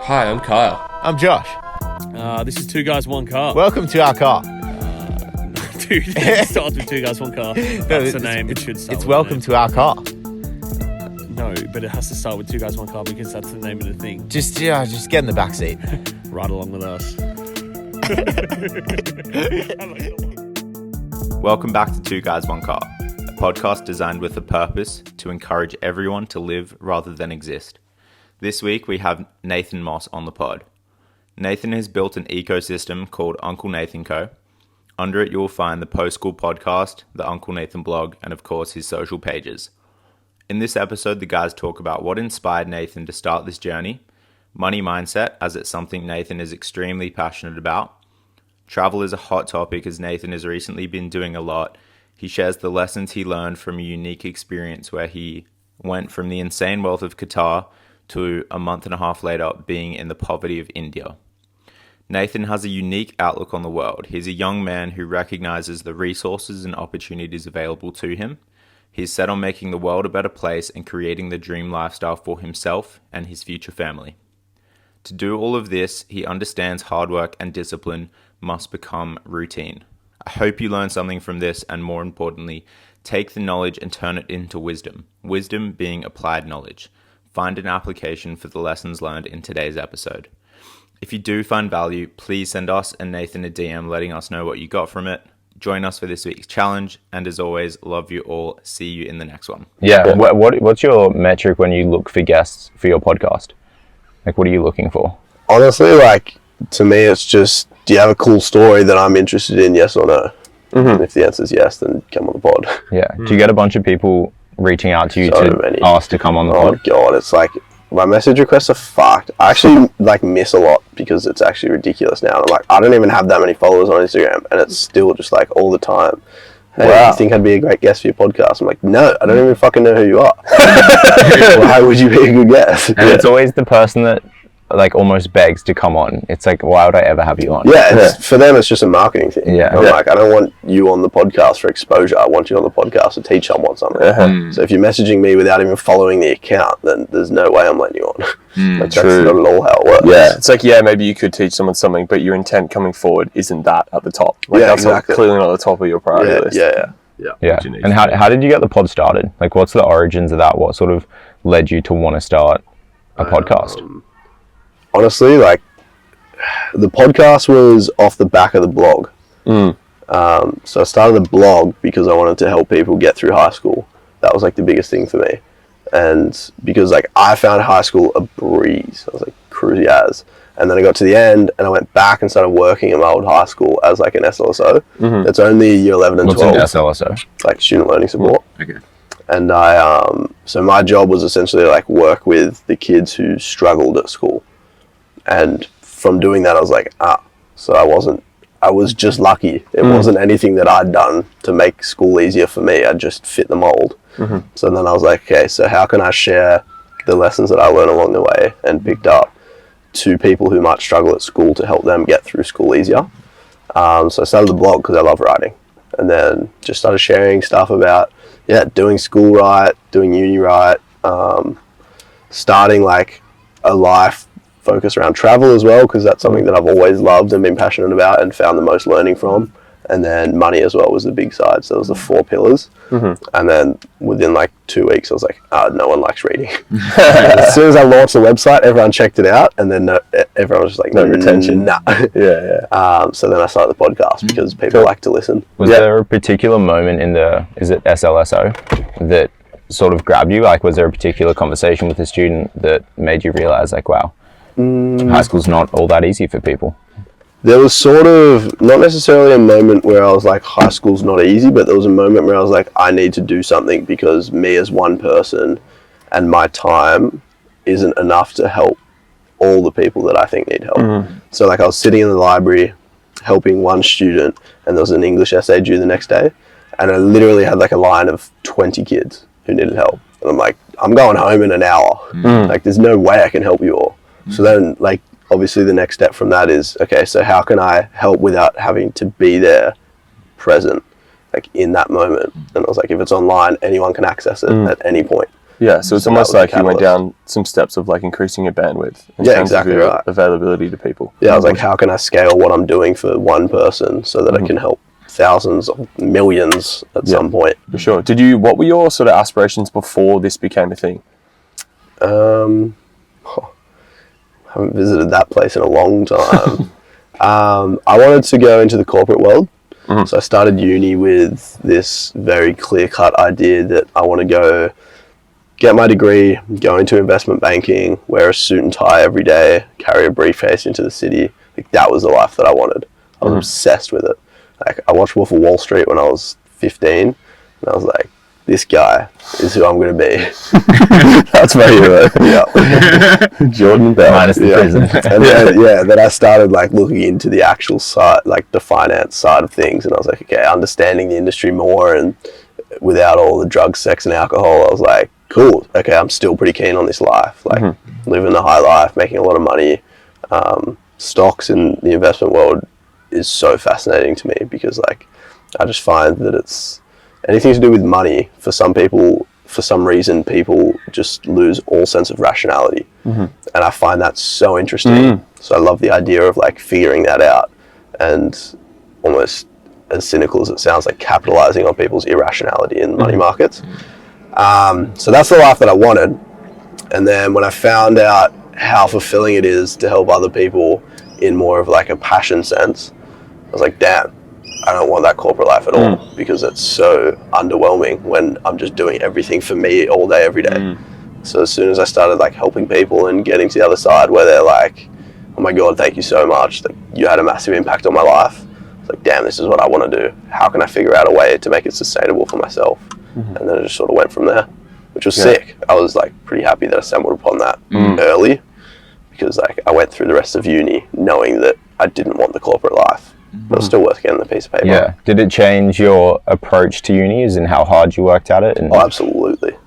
Hi, I'm Kyle. I'm Josh. This is Two Guys, One Car. Welcome to our car. Dude, it starts with Two Guys, One Car. That's the name. It should start It's with welcome to our car. No, but it has to start with Two Guys, One Car because that's the name of the thing. Just get in the back seat. Ride along with us. Welcome back to Two Guys, One Car, a podcast designed with a purpose to encourage everyone to live rather than exist. This week we have Nathan Moss on the pod. Nathan has built an ecosystem called Uncle Nathan Co. Under it you will find the Post-School podcast, the Uncle Nathan blog, and of course his social pages. In this episode the guys talk about what inspired Nathan to start this journey, money mindset as it's something Nathan is extremely passionate about. Travel is a hot topic as Nathan has recently been doing a lot. He shares the lessons he learned from a unique experience where he went from the insane wealth of Qatar to a month and a half later being in the poverty of India. Nathan has a unique outlook on the world. He's a young man who recognizes the resources and opportunities available to him. He's set on making the world a better place and creating the dream lifestyle for himself and his future family. To do all of this, he understands hard work and discipline must become routine. I hope you learn something from this and more importantly, take the knowledge and turn it into wisdom. Wisdom being applied knowledge. Find an application for the lessons learned in today's episode. If you do find value, please send us and Nathan a DM letting us know what you got from it. Join us for this week's challenge, and as always, love you all. See you in the next one. Yeah. What's your metric when you look for guests for your podcast? Like, what are you looking for? Honestly, like, to me, it's just, do you have a cool story that I'm interested in, yes or no? Mm-hmm. If the answer is yes, then come on the pod. Yeah. Do you get a bunch of people reaching out to you ask to come on the pod? Oh, God, it's like, my message requests are fucked. I actually, miss a lot because it's actually ridiculous now. I'm like, I don't even have that many followers on Instagram, and it's still just, all the time. Hey, wow. You think I'd be a great guest for your podcast? I'm like, no, I don't even fucking know who you are. Why would you be a good guest? And it's always the person that almost begs to come on. It's like, why would I ever have you on? Yeah, for them it's just a marketing thing. Yeah. I'm like, I don't want you on the podcast for exposure. I want you on the podcast to teach someone something. So if you're messaging me without even following the account, then there's no way I'm letting you on. That's not at all how it works. Yeah, it's like, maybe you could teach someone something, but your intent coming forward isn't that at the top. That's exactly. Clearly not at the top of your priority list. Yeah. And how did you get the pod started? Like, what's the origins of that? What sort of led you to want to start a podcast? Honestly, the podcast was off the back of the blog. So I started the blog because I wanted to help people get through high school. That was the biggest thing for me. And because I found high school a breeze. I was cruisy as. And then I got to the end and I went back and started working in my old high school as an SLSO. It's only year 11 and 12. What's an SLSO? It's student learning support. Okay. And so my job was essentially work with the kids who struggled at school. And from doing that, I was so I was just lucky. It wasn't anything that I'd done to make school easier for me. I just fit the mold. So then I was okay, so how can I share the lessons that I learned along the way and picked up to people who might struggle at school to help them get through school easier? So I started the blog because I love writing. And then just started sharing stuff about, doing school right, doing uni right, starting a life focus around travel as well, because that's something that I've always loved and been passionate about and found the most learning from. And then money as well was the big side. So it was the 4 pillars. And then within 2 weeks, I was no one likes reading. As soon as I launched the website, everyone checked it out. And then everyone was just no retention. Nah. So then I started the podcast because people like to listen. Was there a particular moment in is it SLSO, that sort of grabbed you? Was there a particular conversation with a student that made you realize wow, high school's not all that easy for people? There was sort of, not necessarily a moment where I was high school's not easy, but there was a moment where I was I need to do something because me as one person and my time isn't enough to help all the people that I think need help. So I was sitting in the library helping one student and there was an English essay due the next day. And I literally had a line of 20 kids who needed help. And I'm I'm going home in an hour. There's no way I can help you all. So then obviously the next step from that is, okay, so how can I help without having to be there present, in that moment? And I was if it's online, anyone can access it at any point. Yeah, so it's So almost that was like the you went catalyst. down some steps of like increasing your bandwidth in Yeah, terms exactly of your right. availability to people. Yeah, I was like, how can I scale what I'm doing for one person so that I can help thousands or millions at some point? For sure. What were your sort of aspirations before this became a thing? Haven't visited that place in a long time. I wanted to go into the corporate world. So I started uni with this very clear-cut idea that I want to go get my degree, go into investment banking, wear a suit and tie every day, carry a briefcase into the city. Like, that was the life that I wanted. I was obsessed with it. Like, I watched Wolf of Wall Street when I was 15, and I was like, this guy is who I'm going to be. That's my hero. Yeah. Jordan Bell. Minus the prison. And then I started like looking into the actual side, like the finance side of things, and I was like, okay, understanding the industry more, and without all the drugs, sex, and alcohol, I was like, cool. Okay, I'm still pretty keen on this life, like living the high life, making a lot of money. Stocks in the investment world is so fascinating to me because like I just find that it's anything to do with money. For some people, for some reason, people just lose all sense of rationality, and I find that so interesting. So I love the idea of like figuring that out, and almost as cynical as it sounds, like capitalizing on people's irrationality in money markets. So that's the life that I wanted. And then when I found out how fulfilling it is to help other people in more of like a passion sense, I was like, damn, I don't want that corporate life at all, because it's so underwhelming when I'm just doing everything for me all day, every day. So as soon as I started like helping people and getting to the other side where they're like, oh my God, thank you so much. Like, you had a massive impact on my life. It's like, damn, this is what I want to do. How can I figure out a way to make it sustainable for myself? And then it just sort of went from there, which was sick. I was like pretty happy that I stumbled upon that early, because like I went through the rest of uni knowing that I didn't want the corporate life. But it was still worth getting the piece of paper. Yeah. Did it change your approach to uni as in how hard you worked at it? And Oh, absolutely.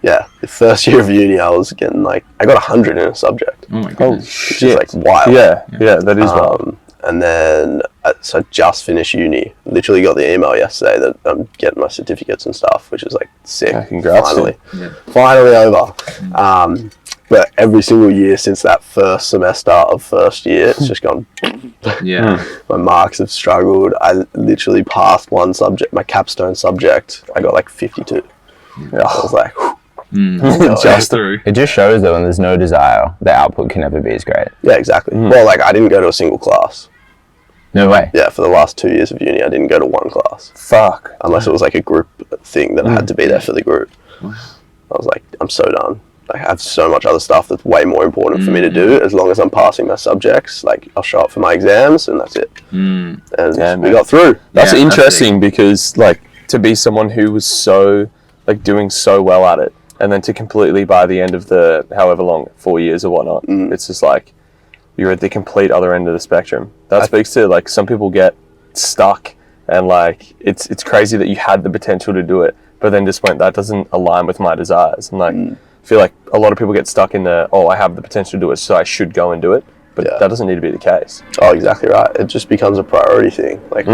Yeah. The first year of uni, I was getting like, I got 100 in a subject. Oh my Oh, goodness. Which is like wild. Yeah, that is wild. And then, so I just finished uni. Literally got the email yesterday that I'm getting my certificates and stuff, which is like sick. Yeah, congrats, Finally. Yeah. Finally over. But every single year since that first semester of first year, it's just gone. Yeah. My marks have struggled. I literally passed one subject, my capstone subject. I got like 52. I was like, Just through. it just shows that when there's no desire, the output can never be as great. yeah, exactly. Well, like I didn't go to a single class. No way. Yeah, for the last 2 years of uni, I didn't go to one class. fuck. Unless it was like a group thing that I had to be there for the group. I was like, I'm so done. Like, I have so much other stuff that's way more important for me to do. As long as I'm passing my subjects, like I'll show up for my exams and that's it. And Damn, we man. got through. That's Yeah, that's interesting because like to be someone who was so like doing so well at it, and then to completely by the end of the however long 4 years or whatnot, it's just like you're at the complete other end of the spectrum. That speaks to like some people get stuck, and like it's crazy that you had the potential to do it, but then just went, that doesn't align with my desires. And like I feel like a lot of people get stuck in the, oh, I have the potential to do it, so I should go and do it. But that doesn't need to be the case. Oh, exactly right. It just becomes a priority thing. Like,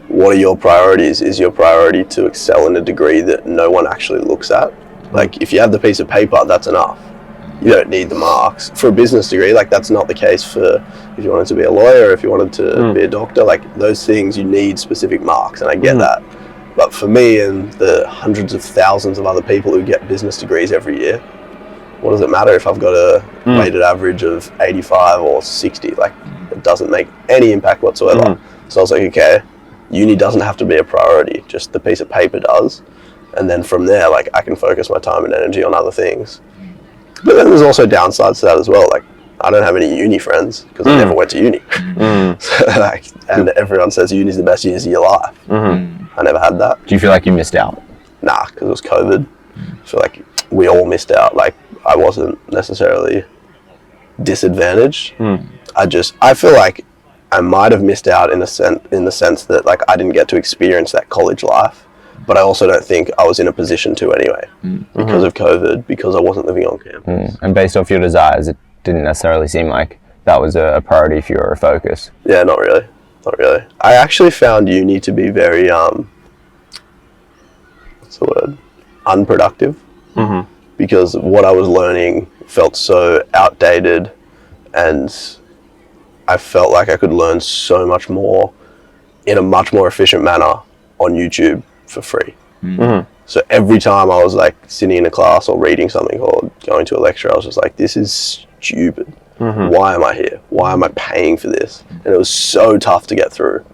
what are your priorities? Is your priority to excel in a degree that no one actually looks at? Like, if you have the piece of paper, that's enough. You don't need the marks. For a business degree, like, that's not the case for if you wanted to be a lawyer, if you wanted to be a doctor. Like, those things, you need specific marks, and I get that. But for me and the hundreds of thousands of other people who get business degrees every year, what does it matter if I've got a weighted average of 85 or 60? Like, it doesn't make any impact whatsoever. So I was like, okay, uni doesn't have to be a priority, just the piece of paper does. And then from there, like, I can focus my time and energy on other things. But then there's also downsides to that as well. Like, I don't have any uni friends because I never went to uni. So, like, and everyone says uni's the best years of your life. I never had that. Do you feel like you missed out? Nah, because it was COVID. I feel like we all missed out. Like, I wasn't necessarily disadvantaged. I feel like I might have missed out in the sense that like I didn't get to experience that college life, but I also don't think I was in a position to anyway because of COVID, because I wasn't living on campus. And based off your desires, it didn't necessarily seem like that was a priority for you or a focus. Yeah, not really. I actually found uni to be very what's the word? Unproductive. because what I was learning felt so outdated, and I felt like I could learn so much more in a much more efficient manner on YouTube for free. So every time I was like sitting in a class or reading something or going to a lecture, I was just like, this is stupid. Why am I here? Why am I paying for this? And it was so tough to get through.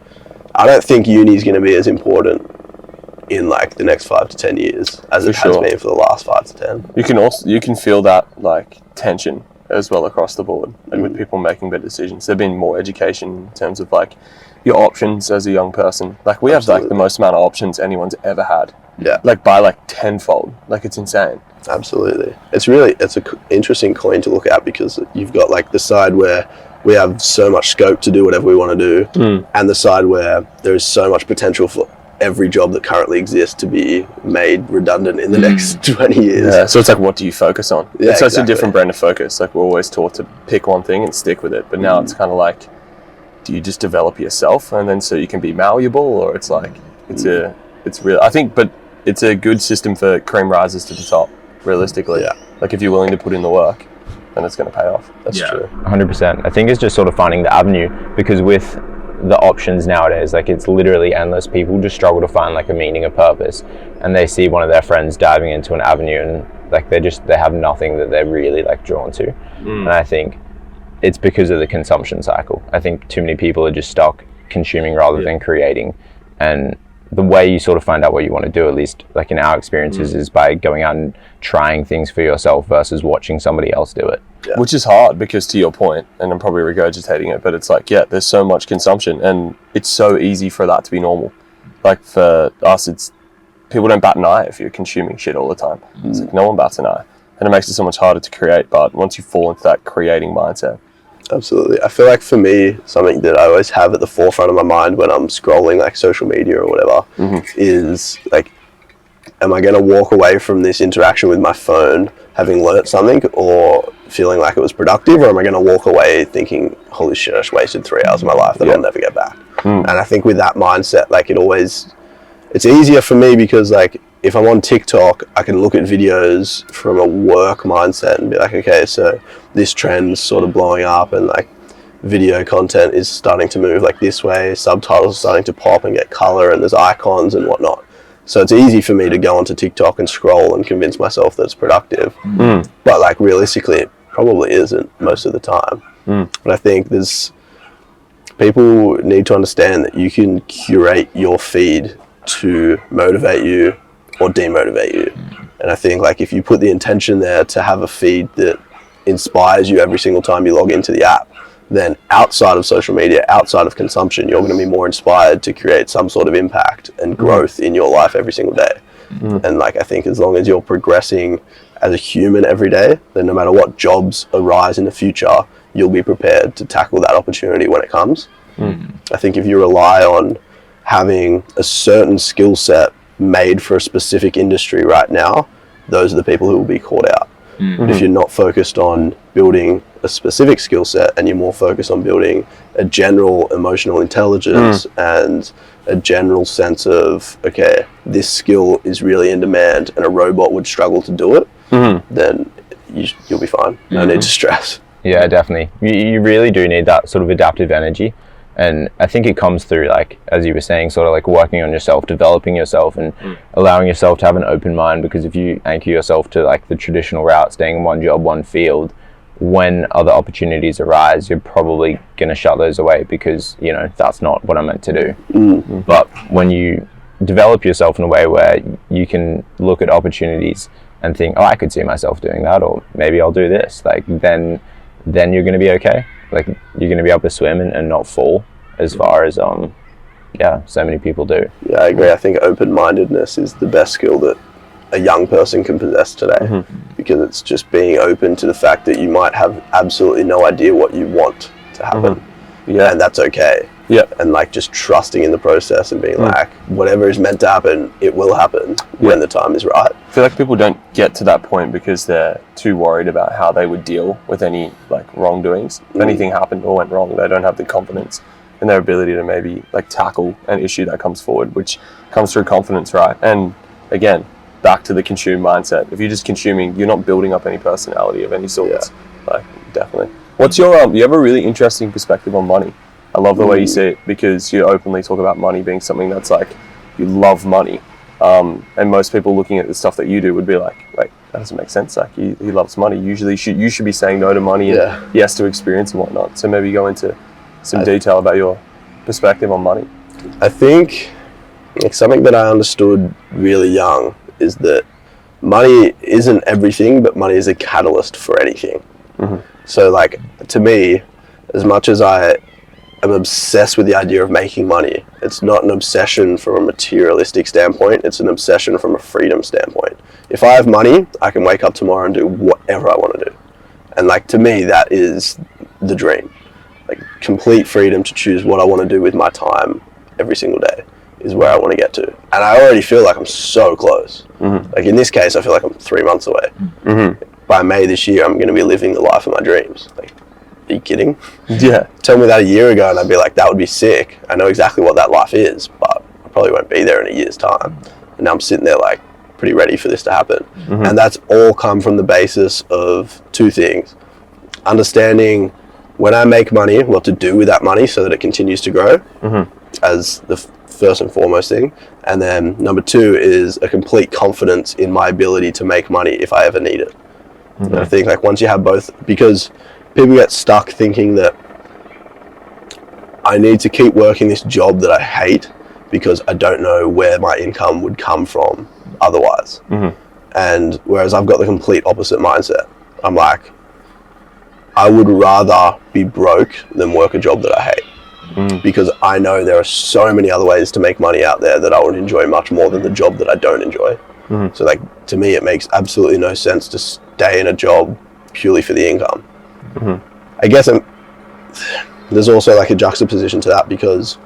I don't think uni is going to be as important in like the next 5 to 10 years as it has been for the last 5 to 10. You can feel that like tension as well across the board, and with people making better decisions. There've been more education in terms of like your options as a young person. Like we have like the most amount of options anyone's ever had. Yeah. Like by like tenfold. Like it's insane. Absolutely. It's an interesting coin to look at, because you've got like the side where we have so much scope to do whatever we want to do, and the side where there is so much potential for every job that currently exists to be made redundant in the next 20 years. Yeah, so it's like, what do you focus on? Yeah, it's such a different brand of focus. Like we're always taught to pick one thing and stick with it, but now it's kind of like, do you just develop yourself and then so you can be malleable, or it's like it's real. I think, but it's a good system for cream rises to the top. Realistically, like if you're willing to put in the work, then it's going to pay off. That's true. 100%. I think it's just sort of finding the avenue, because with the options nowadays, like it's literally endless. People just struggle to find like a meaning, a purpose, and they see one of their friends diving into an avenue and like they have nothing that they're really like drawn to. And I think it's because of the consumption cycle. I think too many people are just stuck consuming rather than creating, and the way you sort of find out what you want to do, at least like in our experiences, is by going out and trying things for yourself versus watching somebody else do it. Yeah. Which is hard, because to your point, and I'm probably regurgitating it, but it's like, there's so much consumption and it's so easy for that to be normal. Like for us, it's people don't bat an eye if you're consuming shit all the time. It's like no one bats an eye, and it makes it so much harder to create. But once you fall into that creating mindset, absolutely. I feel like for me, something that I always have at the forefront of my mind when I'm scrolling like social media or whatever is like, am I going to walk away from this interaction with my phone having learnt something or feeling like it was productive, or am I going to walk away thinking, holy shit, I just wasted 3 hours of my life that I'll never get back? And I think with that mindset, like it's easier for me, because like if I'm on TikTok, I can look at videos from a work mindset and be like, okay, so this trend's sort of blowing up and like video content is starting to move like this way, subtitles are starting to pop and get color and there's icons and whatnot. So it's easy for me to go onto TikTok and scroll and convince myself that it's productive. But like realistically, it probably isn't most of the time. But I think people need to understand that you can curate your feed to motivate you or demotivate you. And I think like if you put the intention there to have a feed that inspires you every single time you log into the app, then outside of social media, outside of consumption, you're going to be more inspired to create some sort of impact and growth in your life every single day. And like I think as long as you're progressing as a human every day, then no matter what jobs arise in the future, you'll be prepared to tackle that opportunity when it comes. I think if you rely on having a certain skill set made for a specific industry right now, those are the people who will be caught out. But if you're not focused on building a specific skill set and you're more focused on building a general emotional intelligence and a general sense of, okay, this skill is really in demand and a robot would struggle to do it, then you'll be fine. No need to stress. Yeah, definitely. You really do need that sort of adaptive energy. And I think it comes through, like, as you were saying, sort of like working on yourself, developing yourself and allowing yourself to have an open mind, because if you anchor yourself to like the traditional route, staying in one job, one field, when other opportunities arise, you're probably going to shut those away because, you know, that's not what I'm meant to do. But when you develop yourself in a way where you can look at opportunities and think, oh, I could see myself doing that, or maybe I'll do this, like then you're going to be okay. Like you're going to be able to swim and not fall as far as so many people do. Yeah, I agree. I think open-mindedness is the best skill that a young person can possess today, because it's just being open to the fact that you might have absolutely no idea what you want to happen. And that's okay. And like just trusting in the process and being like, whatever is meant to happen, it will happen when the time is right. I feel like people don't get to that point because they're too worried about how they would deal with any like wrongdoings. If anything happened or went wrong, they don't have the confidence in their ability to maybe like tackle an issue that comes forward, which comes through confidence, right? And again, back to the consume mindset. If you're just consuming, you're not building up any personality of any sort. Like, definitely. What's your you have a really interesting perspective on money. I love the way you see it, because you openly talk about money being something that's like, you love money. And most people looking at the stuff that you do would be like, wait, that doesn't make sense. Like, he loves money. Usually you should be saying no to money and yes to experience and whatnot. So maybe go into some detail about your perspective on money. I think like something that I understood really young is that money isn't everything, but money is a catalyst for anything. So like, to me, as much as I am obsessed with the idea of making money, it's not an obsession from a materialistic standpoint, it's an obsession from a freedom standpoint. If I have money, I can wake up tomorrow and do whatever I want to do. And like, to me, that is the dream. Like, complete freedom to choose what I want to do with my time every single day is where I want to get to. And I already feel like I'm so close. Like, in this case, I feel like I'm 3 months away. By May this year, I'm going to be living the life of my dreams. Like, are you kidding? Yeah. Tell me that a year ago and I'd be like, that would be sick. I know exactly what that life is, but I probably won't be there in a year's time. And now I'm sitting there like, pretty ready for this to happen. And that's all come from the basis of two things. Understanding when I make money, what to do with that money so that it continues to grow, as the first and foremost thing. And then number two is a complete confidence in my ability to make money if I ever need it. And I think like once you have both, because people get stuck thinking that I need to keep working this job that I hate because I don't know where my income would come from otherwise. And whereas I've got the complete opposite mindset. I'm like, I would rather be broke than work a job that I hate, because I know there are so many other ways to make money out there that I would enjoy much more than the job that I don't enjoy. So like, to me, it makes absolutely no sense to stay in a job purely for the income. I guess there's also like a juxtaposition to that, because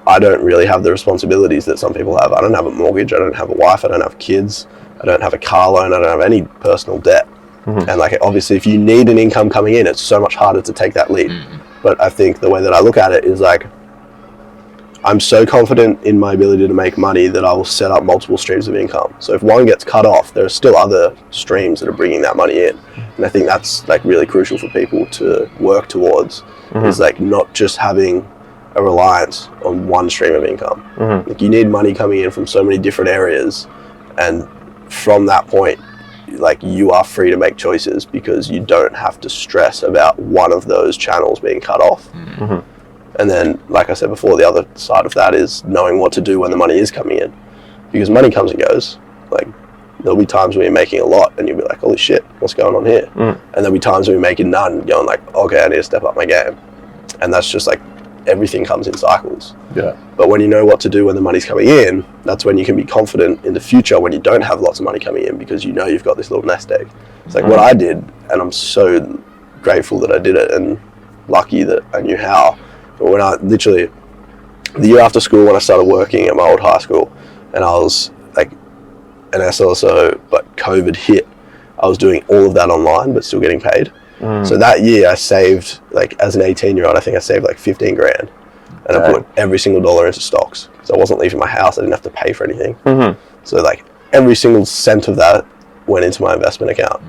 I don't really have the responsibilities that some people have. I don't have a mortgage, I don't have a wife, I don't have kids, I don't have a car loan, I don't have any personal debt. And like, obviously if you need an income coming in, it's so much harder to take that leap. But I think the way that I look at it is like, I'm so confident in my ability to make money that I will set up multiple streams of income. So if one gets cut off, there are still other streams that are bringing that money in. And I think that's like really crucial for people to work towards, is like not just having a reliance on one stream of income. Like, you need money coming in from so many different areas, and from that point, like, you are free to make choices because you don't have to stress about one of those channels being cut off. And then, like I said before, the other side of that is knowing what to do when the money is coming in, because money comes and goes. Like, there'll be times when you're making a lot and you'll be like, holy shit, what's going on here? And there'll be times when you're making none, going like, okay, I need to step up my game. And that's just like, everything comes in cycles. But when you know what to do when the money's coming in, that's when you can be confident in the future when you don't have lots of money coming in, because you know you've got this little nest egg. It's like what I did, and I'm so grateful that I did it and lucky that I knew how. But when I literally, the year after school, when I started working at my old high school, and I was like an SLSO, but COVID hit, I was doing all of that online but still getting paid. So that year I saved, like, as an 18-year-old, I think I saved like 15 grand. And I put every single dollar into stocks. So I wasn't leaving my house, I didn't have to pay for anything. So like, every single cent of that went into my investment account.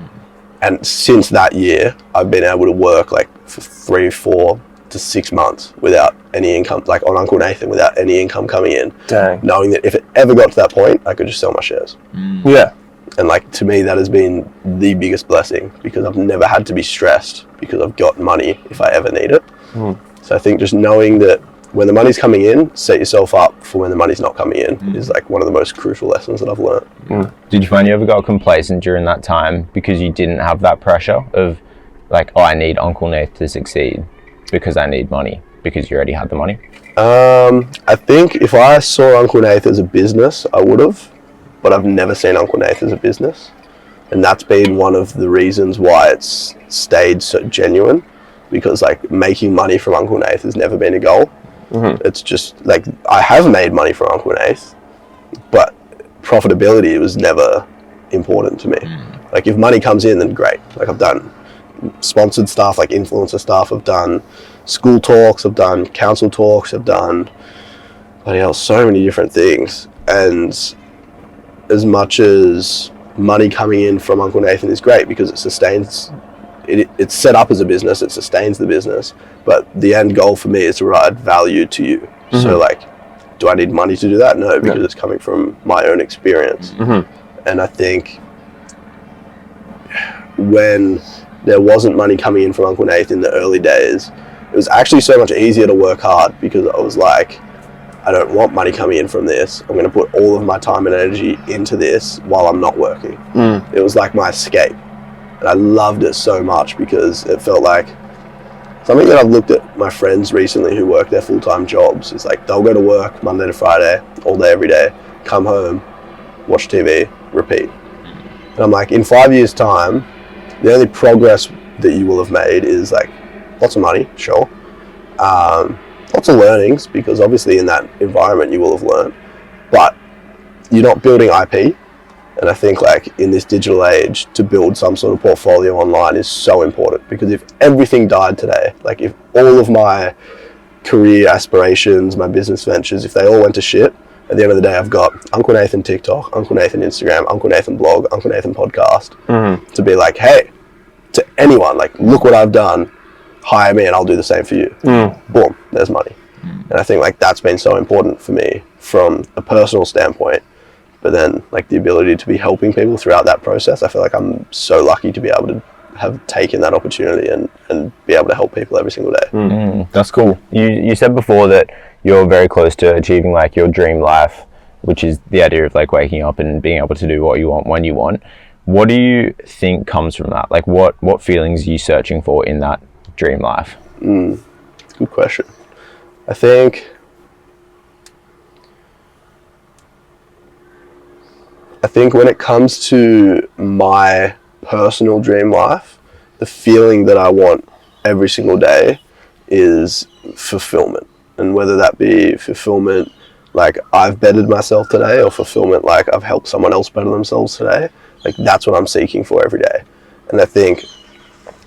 And since that year, I've been able to work like for 3, 4 to 6 months without any income, like on Uncle Nathan, without any income coming in. Knowing that if it ever got to that point, I could just sell my shares. And like, to me, that has been the biggest blessing, because I've never had to be stressed because I've got money if I ever need it. So I think just knowing that when the money's coming in, set yourself up for when the money's not coming in is like one of the most crucial lessons that I've learned. Did you find you ever got complacent during that time because you didn't have that pressure of like, oh, I need Uncle Nath to succeed because I need money, because you already had the money? I think if I saw Uncle Nath as a business, I would have. But I've never seen Uncle Nath as a business. And that's been one of the reasons why it's stayed so genuine, because like, making money from Uncle Nath has never been a goal. It's just like, I have made money from Uncle Nath, but profitability was never important to me. Like, if money comes in, then great. Like, I've done sponsored stuff, like influencer stuff, I've done school talks, I've done council talks, I've done so many different things. And as much as money coming in from Uncle Nathan is great because it sustains, it's set up as a business, it sustains the business, but the end goal for me is to provide value to you. So like, do I need money to do that? No, because it's coming from my own experience. And I think when there wasn't money coming in from Uncle Nathan in the early days, it was actually so much easier to work hard because I was like, I don't want money coming in from this. I'm going to put all of my time and energy into this while I'm not working. It was like my escape. And I loved it so much because it felt like something that I've looked at my friends recently who work their full-time jobs. It's like they'll go to work Monday to Friday, all day, every day, come home, watch TV, repeat. And I'm like, in 5 years' time, the only progress that you will have made is like lots of money, sure. Lots of learnings, because obviously in that environment you will have learned, but you're not building IP. And I think like in this digital age, to build some sort of portfolio online is so important, because if everything died today, like if all of my career aspirations, my business ventures, if they all went to shit, at the end of the day, I've got Uncle Nathan TikTok, Uncle Nathan Instagram, Uncle Nathan blog, Uncle Nathan podcast, to be like, hey, to anyone, like, look what I've done, hire me and I'll do the same for you. Boom, there's money. And I think like that's been so important for me from a personal standpoint, but then like the ability to be helping people throughout that process. I feel like I'm so lucky to be able to have taken that opportunity and be able to help people every single day. That's cool. You said before that you're very close to achieving like your dream life, which is the idea of like waking up and being able to do what you want when you want. What do you think comes from that? Like what feelings are you searching for in that dream life? Good question. I think when it comes to my personal dream life, the feeling that I want every single day is fulfillment. And whether that be fulfillment like I've bettered myself today, or fulfillment like I've helped someone else better themselves today, like that's what I'm seeking for every day. And I think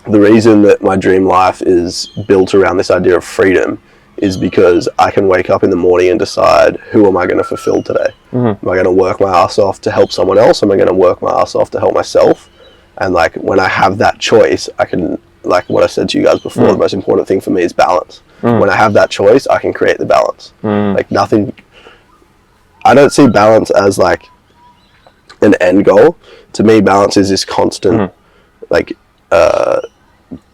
the reason that my dream life is built around this idea of freedom is because I can wake up in the morning and decide, who am I going to fulfill today? Am I going to work my ass off to help someone else? Am I going to work my ass off to help myself? And like when I have that choice, I can, like what I said to you guys before, the most important thing for me is balance. When I have that choice, I can create the balance. Like nothing, I don't see balance as like an end goal. To me, balance is this constant like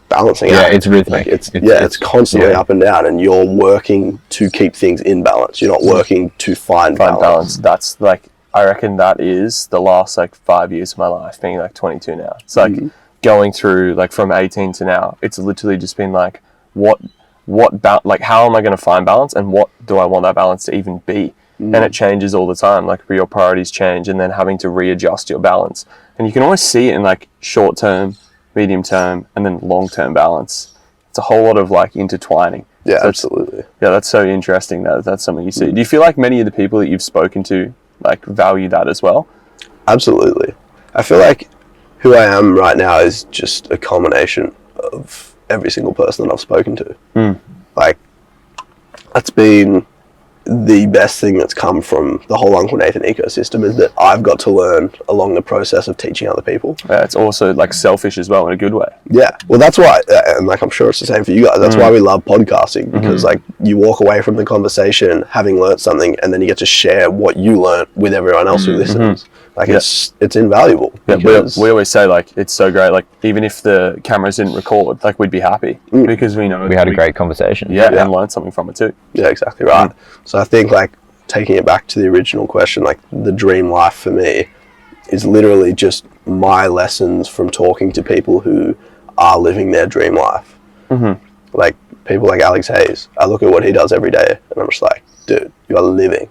balancing act. It's rhythmic. Like it's constantly up and down, and you're working to keep things in balance. You're not working to find balance. That's like, I reckon that is the last like 5 years of my life, being like 22 now. It's like going through like from 18 to now, it's literally just been like, like how am I going to find balance, and what do I want that balance to even be? And it changes all the time, like your priorities change, and then having to readjust your balance. And you can always see it in like short term, medium term, and then long term balance. It's a whole lot of like intertwining. Yeah, so absolutely. Yeah, that's so interesting that that's something you see. Do you feel like many of the people that you've spoken to like value that as well? Absolutely. I feel like who I am right now is just a culmination of every single person that I've spoken to. Like, that's been the best thing that's come from the whole Uncle Nathan ecosystem, is that I've got to learn along the process of teaching other people. Yeah, it's also like selfish as well in a good way. Yeah, well that's why, and like I'm sure it's the same for you guys, that's why we love podcasting, because like you walk away from the conversation having learnt something, and then you get to share what you learnt with everyone else who listens. Like it's invaluable. Yeah, we always say like it's so great, like even if the cameras didn't record, like we'd be happy because we know we had a great conversation. Yeah, and learned something from it too. Yeah, exactly right. So I think like taking it back to the original question, like the dream life for me is literally just my lessons from talking to people who are living their dream life. Like people like Alex Hayes, I look at what he does every day and I'm just like, dude, you are living.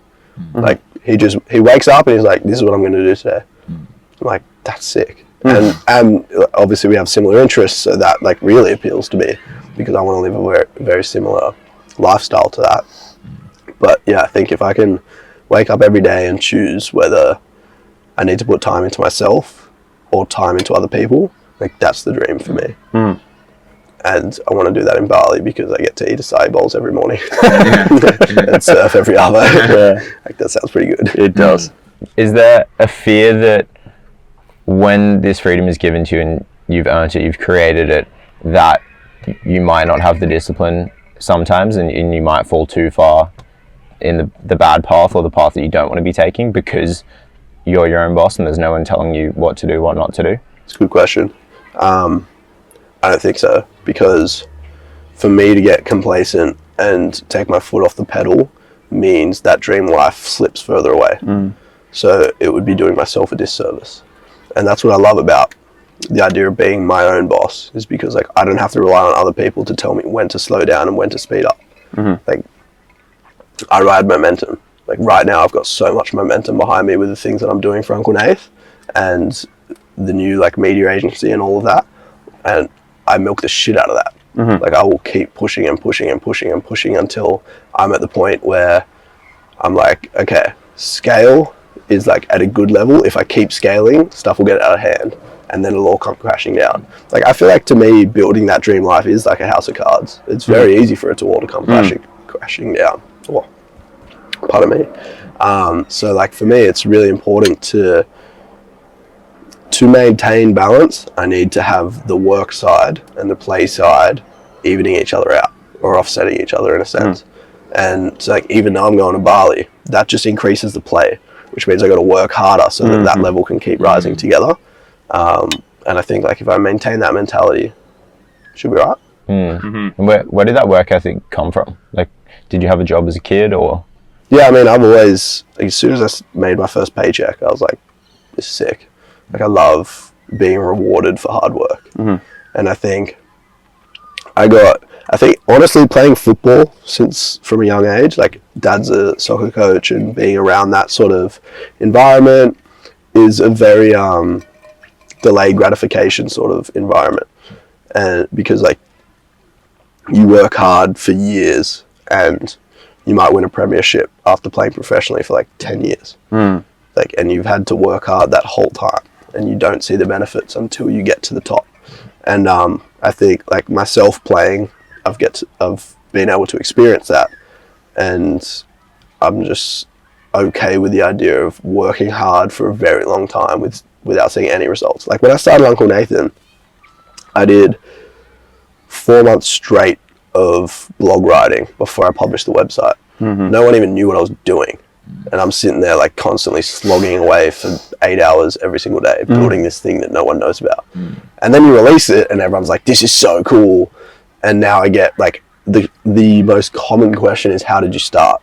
Like he wakes up and he's like, this is what I'm going to do today. I'm like, that's sick. And obviously we have similar interests, so that like really appeals to me, because I want to live a very similar lifestyle to that. But yeah, I think if I can wake up every day and choose whether I need to put time into myself or time into other people, like that's the dream for me. And I want to do that in Bali because I get to eat acai bowls every morning and surf every other. Like that sounds pretty good. It does. is there a fear that when this freedom is given to you and you've earned it, you've created it, that you might not have the discipline sometimes and you might fall too far in the bad path or the path that you don't want to be taking because you're your own boss and there's no one telling you what to do, what not to do? It's a good question. I don't think so, because for me to get complacent and take my foot off the pedal means that dream life slips further away. So it would be doing myself a disservice. And that's what I love about the idea of being my own boss, is because like I don't have to rely on other people to tell me when to slow down and when to speed up. Like I ride momentum. Like right now I've got so much momentum behind me with the things that I'm doing for Uncle Nath and the new like media agency and all of that, and I milk the shit out of that. Like I will keep pushing and pushing and pushing and pushing until I'm at the point where I'm like, okay, scale is like at a good level. If I keep scaling, stuff will get out of hand and then it'll all come crashing down. Like I feel like to me building that dream life is like a house of cards. It's very easy for it to all to come crashing down. Oh, pardon me. So like for me it's really important to maintain balance. I need to have the work side and the play side evening each other out or offsetting each other in a sense. And so like even though I'm going to Bali, that just increases the play, which means I got to work harder so that that level can keep rising together. And I think like if I maintain that mentality, should be right. And where did that work ethic come from? Like, did you have a job as a kid or? Yeah, I mean, I've always, like, as soon as I made my first paycheck, I was like, this is sick. Like I love being rewarded for hard work. And I think honestly playing football since from a young age, like dad's a soccer coach and being around that sort of environment is a very delayed gratification sort of environment. And because like you work hard for years and you might win a premiership after playing professionally for like 10 years. Like, and you've had to work hard that whole time and you don't see the benefits until you get to the top. And I think like myself playing, I've been able to experience that, and I'm just okay with the idea of working hard for a very long time without seeing any results. Like when I started Uncle Nathan, I did 4 months straight of blog writing before I published the website. No one even knew what I was doing. And I'm sitting there like constantly slogging away for 8 hours every single day, building this thing that no one knows about. And then you release it and everyone's like, this is so cool. And now I get like the most common question is, how did you start?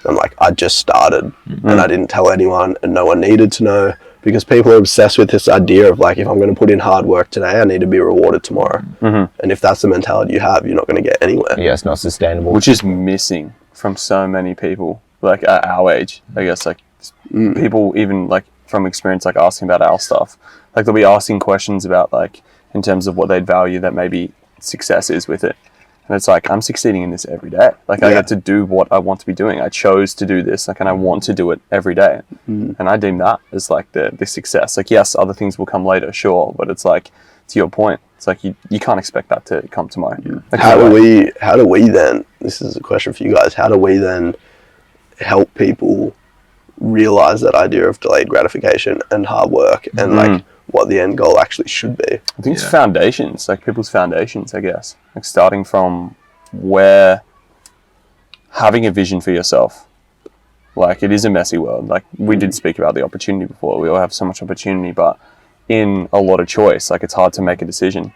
And I'm like, I just started and I didn't tell anyone and no one needed to know, because people are obsessed with this idea of like, if I'm going to put in hard work today, I need to be rewarded tomorrow. And if that's the mentality you have, you're not going to get anywhere. Yeah, it's not sustainable. Which is missing from so many people, like at our age, I guess, like people even like from experience, like asking about our stuff, like they'll be asking questions about like, in terms of what they'd value that maybe success is with it. And it's like, I'm succeeding in this every day. Like I get to do what I want to be doing. I chose to do this, like, and I want to do it every day. And I deem that as like the success. Like, yes, other things will come later, sure. But it's like, to your point, it's like you can't expect that to come tomorrow. Like, how do we then, this is a question for you guys, how do we then help people realize that idea of delayed gratification and hard work and like what the end goal actually should be? I think it's foundations, like people's foundations, I guess. Like starting from where, having a vision for yourself. Like it is a messy world. Like we did speak about the opportunity before. We all have so much opportunity, but in a lot of choice, like it's hard to make a decision.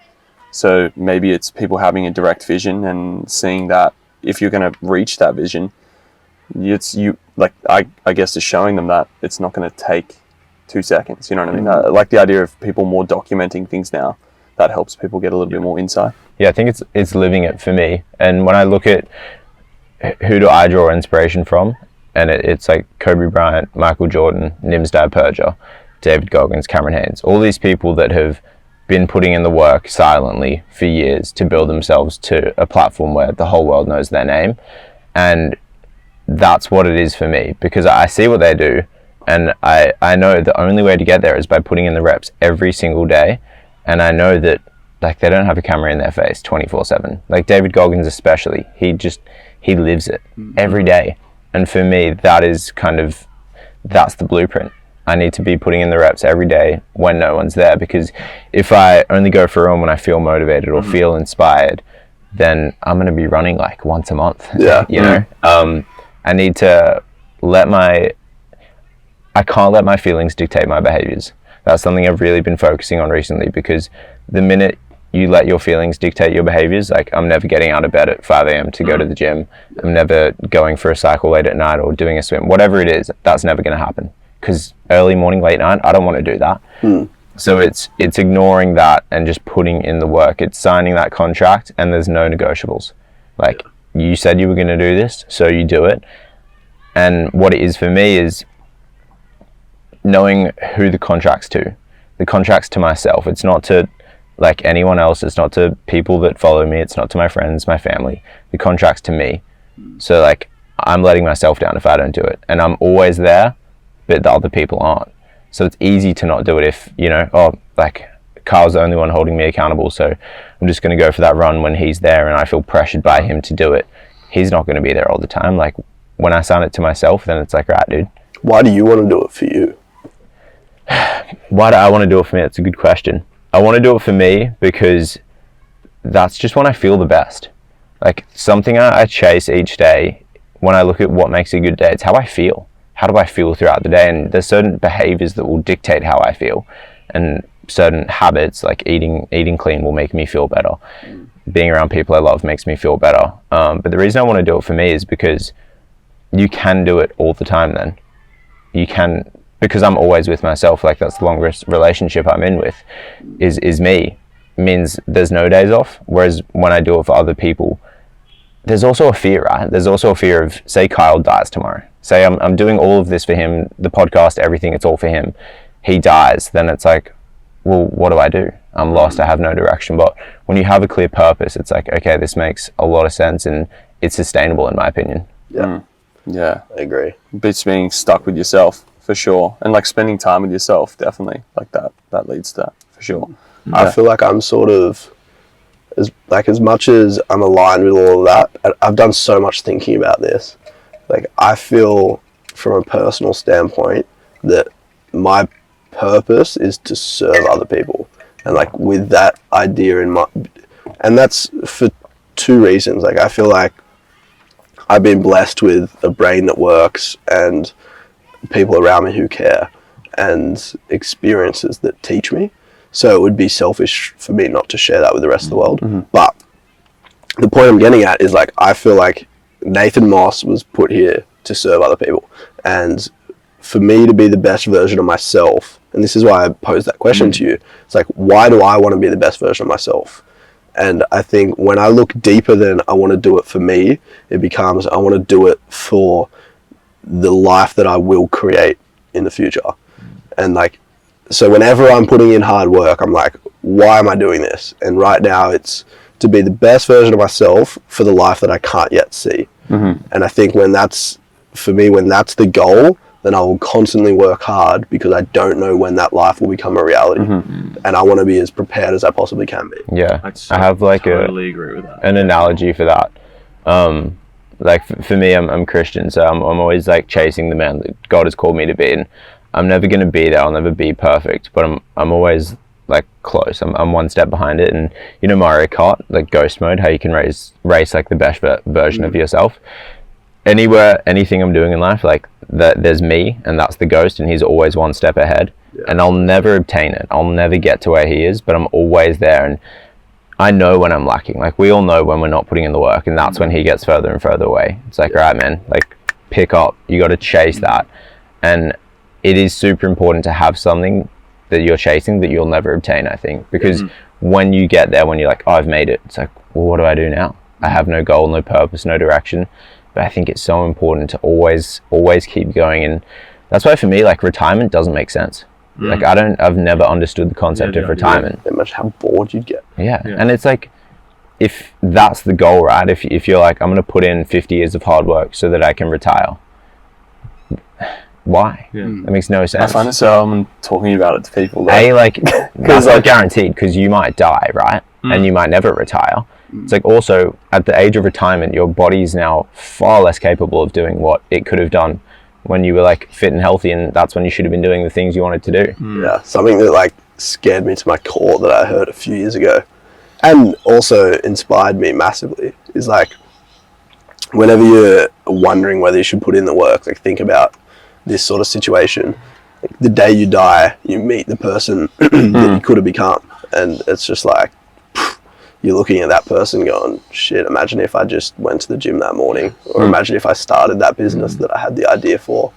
So maybe it's people having a direct vision and seeing that if you're going to reach that vision, I guess just showing them that it's not going to take 2 seconds, you know what I mean? I like the idea of people more documenting things now. That helps people get a little bit more insight. Yeah, I think it's living it for me. And when I look at who do I draw inspiration from, and it's like Kobe Bryant, Michael Jordan, Nimsdad Perger, David Goggins, Cameron Haynes, all these people that have been putting in the work silently for years to build themselves to a platform where the whole world knows their name. And that's what it is for me, because I see what they do. And I know the only way to get there is by putting in the reps every single day. And I know that like they don't have a camera in their face 24/7. Like David Goggins especially, he lives it every day. And for me, that is kind of that's the blueprint. I need to be putting in the reps every day when no one's there, because if I only go for a run when I feel motivated or feel inspired, then I'm going to be running like once a month. Yeah. You know, I need to I can't let my feelings dictate my behaviors. That's something I've really been focusing on recently, because the minute you let your feelings dictate your behaviors, like I'm never getting out of bed at 5 a.m. to go to the gym. I'm never going for a cycle late at night or doing a swim, whatever it is, that's never going to happen. Because early morning, late night, I don't want to do that. So it's ignoring that and just putting in the work. It's signing that contract, and there's no negotiables. Like, you said you were going to do this, so you do it. And what it is for me is knowing who the contract's to. The contract's to myself. It's not to like anyone else. It's not to people that follow me. It's not to my friends, my family. The contract's to me. So like, I'm letting myself down if I don't do it. And I'm always there, but the other people aren't. So it's easy to not do it if, you know, oh, like Carl's the only one holding me accountable, so I'm just going to go for that run when he's there and I feel pressured by him to do it. He's not going to be there all the time. Like, when I sign it to myself, then it's like, right, dude. Why do you want to do it for you? Why do I want to do it for me? That's a good question. I want to do it for me because that's just when I feel the best. Like, something I chase each day, when I look at what makes a good day, it's how I feel. How do I feel throughout the day? And there's certain behaviors that will dictate how I feel, and certain habits like eating clean will make me feel better. Being around people I love makes me feel better. But the reason I want to do it for me is because you can do it all the time. Then you can, because I'm always with myself. Like, that's the longest relationship I'm in with is me. It means there's no days off. Whereas when I do it for other people, there's also a fear, right? There's also a fear of, say Kyle dies tomorrow. Say I'm doing all of this for him, the podcast, everything, it's all for him. He dies, then it's like, well, what do I do? I'm lost, I have no direction. But when you have a clear purpose, it's like, okay, this makes a lot of sense and it's sustainable in my opinion. Yeah. Yeah. I agree. Beats being stuck with yourself, for sure. And like spending time with yourself, definitely. Like that leads to that, for sure. I feel like I'm sort of, as much as I'm aligned with all of that, I've done so much thinking about this. Like, I feel from a personal standpoint that my purpose is to serve other people. And like, with that idea in mind, and that's for two reasons. Like, I feel like I've been blessed with a brain that works and people around me who care and experiences that teach me. So it would be selfish for me not to share that with the rest of the world. But the point I'm getting at is, like, I feel like Nathan Moss was put here to serve other people. And for me to be the best version of myself, and this is why I posed that question to you, it's like, why do I want to be the best version of myself? And I think when I look deeper than I want to do it for me, it becomes, I want to do it for the life that I will create in the future. And like, so whenever I'm putting in hard work, I'm like, why am I doing this? And right now it's to be the best version of myself for the life that I can't yet see. And I think when that's, for me, when that's the goal, then I will constantly work hard, because I don't know when that life will become a reality. And I want to be as prepared as I possibly can be. Yeah, I have like totally agree with that. an analogy for that. Like for me, I'm Christian, so I'm always like chasing the man that God has called me to be, and I'm never going to be there. I'll never be perfect, but I'm always like close. I'm one step behind it. And you know, Mario Kart, like ghost mode, how you can race like the best version of yourself. Anything I'm doing in life, like that, there's me, and that's the ghost, and he's always one step ahead. And I'll never obtain it. I'll never get to where he is, but I'm always there. And I know when I'm lacking. Like, we all know when we're not putting in the work, and that's when he gets further and further away. It's like, all right, man, like, pick up. You got to chase that. And it is super important to have something that you're chasing that you'll never obtain, I think, because when you get there, when you're like, oh, I've made it, it's like, well, what do I do now? I have no goal, no purpose, no direction. But I think it's so important to always keep going. And that's why for me, like, retirement doesn't make sense. Like, I've never understood the concept of retirement. Imagine how bored you'd get. Yeah. And it's like, if that's the goal, right? If you're like, I'm going to put in 50 years of hard work so that I can retire. Why? That makes no sense. I find it so I'm talking about it to people. Like, that's not guaranteed, because you might die, right? And you might never retire. It's like, also at the age of retirement, your body is now far less capable of doing what it could have done when you were like fit and healthy, and that's when you should have been doing the things you wanted to do. Yeah, something that like scared me to my core that I heard a few years ago, and also inspired me massively, is like, whenever you're wondering whether you should put in the work, like think about this sort of situation. Like, the day you die, you meet the person that you could have become, and it's just like, you're looking at that person going, shit, imagine if I just went to the gym that morning, or imagine if I started that business that I had the idea for,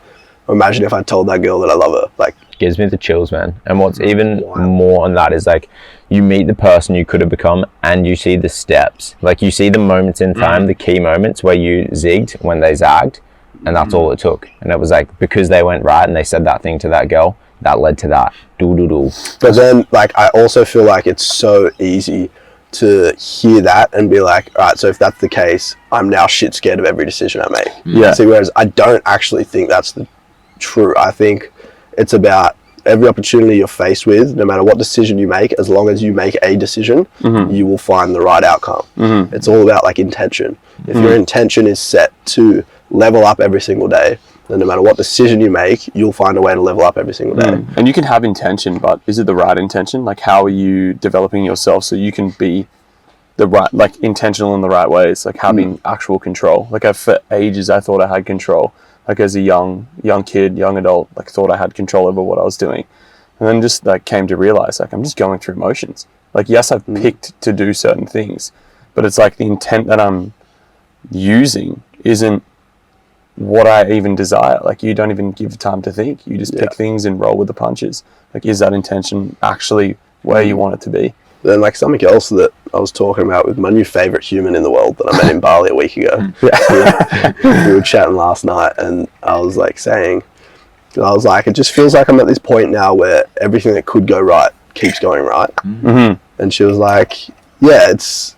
or imagine if I told that girl that I love her. Like, gives me the chills, man. And what's even more on that is like, you meet the person you could have become, and you see the steps, like you see the moments in time, the key moments where you zigged when they zagged, and that's all it took. And it was like, because they went right and they said that thing to that girl, that led to that. But then, like, I also feel like it's so easy to hear that and be like, all right, so if that's the case, I'm now shit scared of every decision I make. Yeah. See, whereas I don't actually think that's true. I think it's about every opportunity you're faced with, no matter what decision you make, as long as you make a decision, you will find the right outcome. It's all about like intention. If your intention is set to level up every single day, then no matter what decision you make, you'll find a way to level up every single day. And you can have intention, but is it the right intention? Like, how are you developing yourself so you can be the right, like, intentional in the right ways, like having actual control? Like, for ages I thought I had control, like as a young kid, young adult, like thought I had control over what I was doing, and then just like came to realize, like, I'm just going through motions. Like, yes, I've picked to do certain things, but it's like the intent that I'm using isn't what I even desire. Like, you don't even give time to think. You just pick things and roll with the punches. Like, is that intention actually where you want it to be? Then, like, something else that I was talking about with my new favourite human in the world that I met in Bali a week ago. We were chatting last night, and I was like saying, I was like, it just feels like I'm at this point now where everything that could go right keeps going right. And she was like, yeah, it's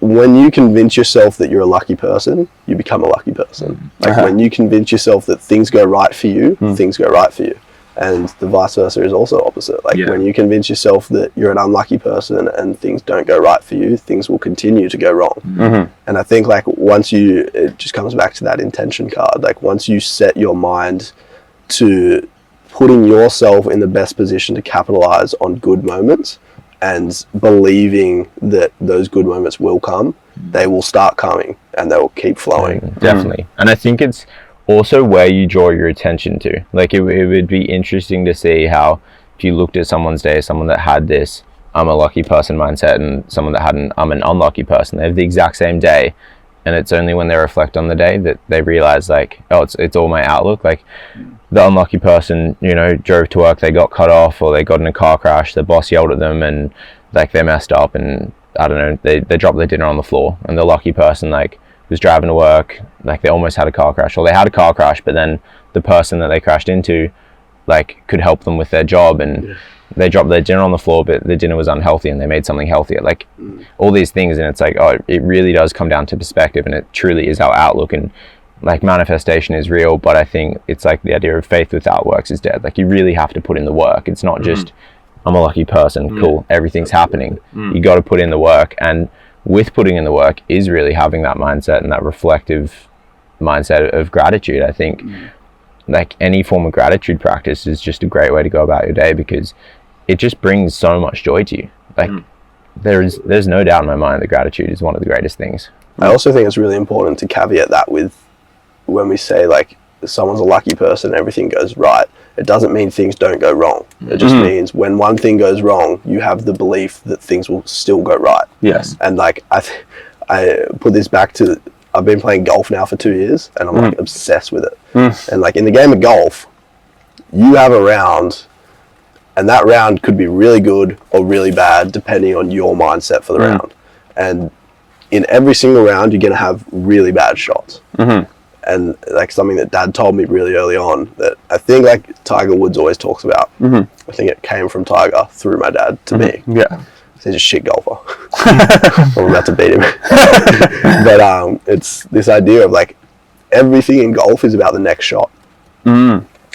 when you convince yourself that you're a lucky person, you become a lucky person. Like, when you convince yourself that things go right for you, things go right for you. And the vice versa is also opposite. Like, when you convince yourself that you're an unlucky person and things don't go right for you, things will continue to go wrong. And I think, like, it just comes back to that intention card. Like, once you set your mind to putting yourself in the best position to capitalize on good moments, and believing that those good moments will come, they will start coming and they will keep flowing. Definitely. And I think it's also where you draw your attention to. Like, it would be interesting to see how, if you looked at someone's day, someone that had this I'm a lucky person mindset and someone that had I'm an unlucky person, they have the exact same day, and it's only when they reflect on the day that they realize, like, oh, it's all my outlook. Like, the unlucky person, you know, drove to work, they got cut off, or they got in a car crash, the boss yelled at them and like they messed up, and I don't know, they dropped their dinner on the floor. And the lucky person, like, was driving to work, like they almost had a car crash, or they had a car crash, but then the person that they crashed into, like, could help them with their job, and they dropped their dinner on the floor, but the dinner was unhealthy and they made something healthier. Like, all these things, and it's like, oh, it really does come down to perspective, and it truly is our outlook. And like, manifestation is real, but I think it's like the idea of faith without works is dead. Like, you really have to put in the work. It's not just I'm a lucky person, cool, everything's happening. You got to put in the work, and with putting in the work is really having that mindset and that reflective mindset of gratitude. I think like any form of gratitude practice is just a great way to go about your day, because it just brings so much joy to you. Like, there's no doubt in my mind that gratitude is one of the greatest things. I also think it's really important to caveat that with, when we say, like, someone's a lucky person and everything goes right, it doesn't mean things don't go wrong. It just means when one thing goes wrong, you have the belief that things will still go right. Yes. And like, I put this back to, I've been playing golf now for 2 years, and I'm like obsessed with it. And like, in the game of golf, you have a round, and that round could be really good or really bad depending on your mindset for the round. And in every single round, you're going to have really bad shots. And like, something that Dad told me really early on, that I think like Tiger Woods always talks about. I think it came from Tiger through my dad to me. Yeah. He's a shit golfer. I'm about to beat him. But it's this idea of like, everything in golf is about the next shot.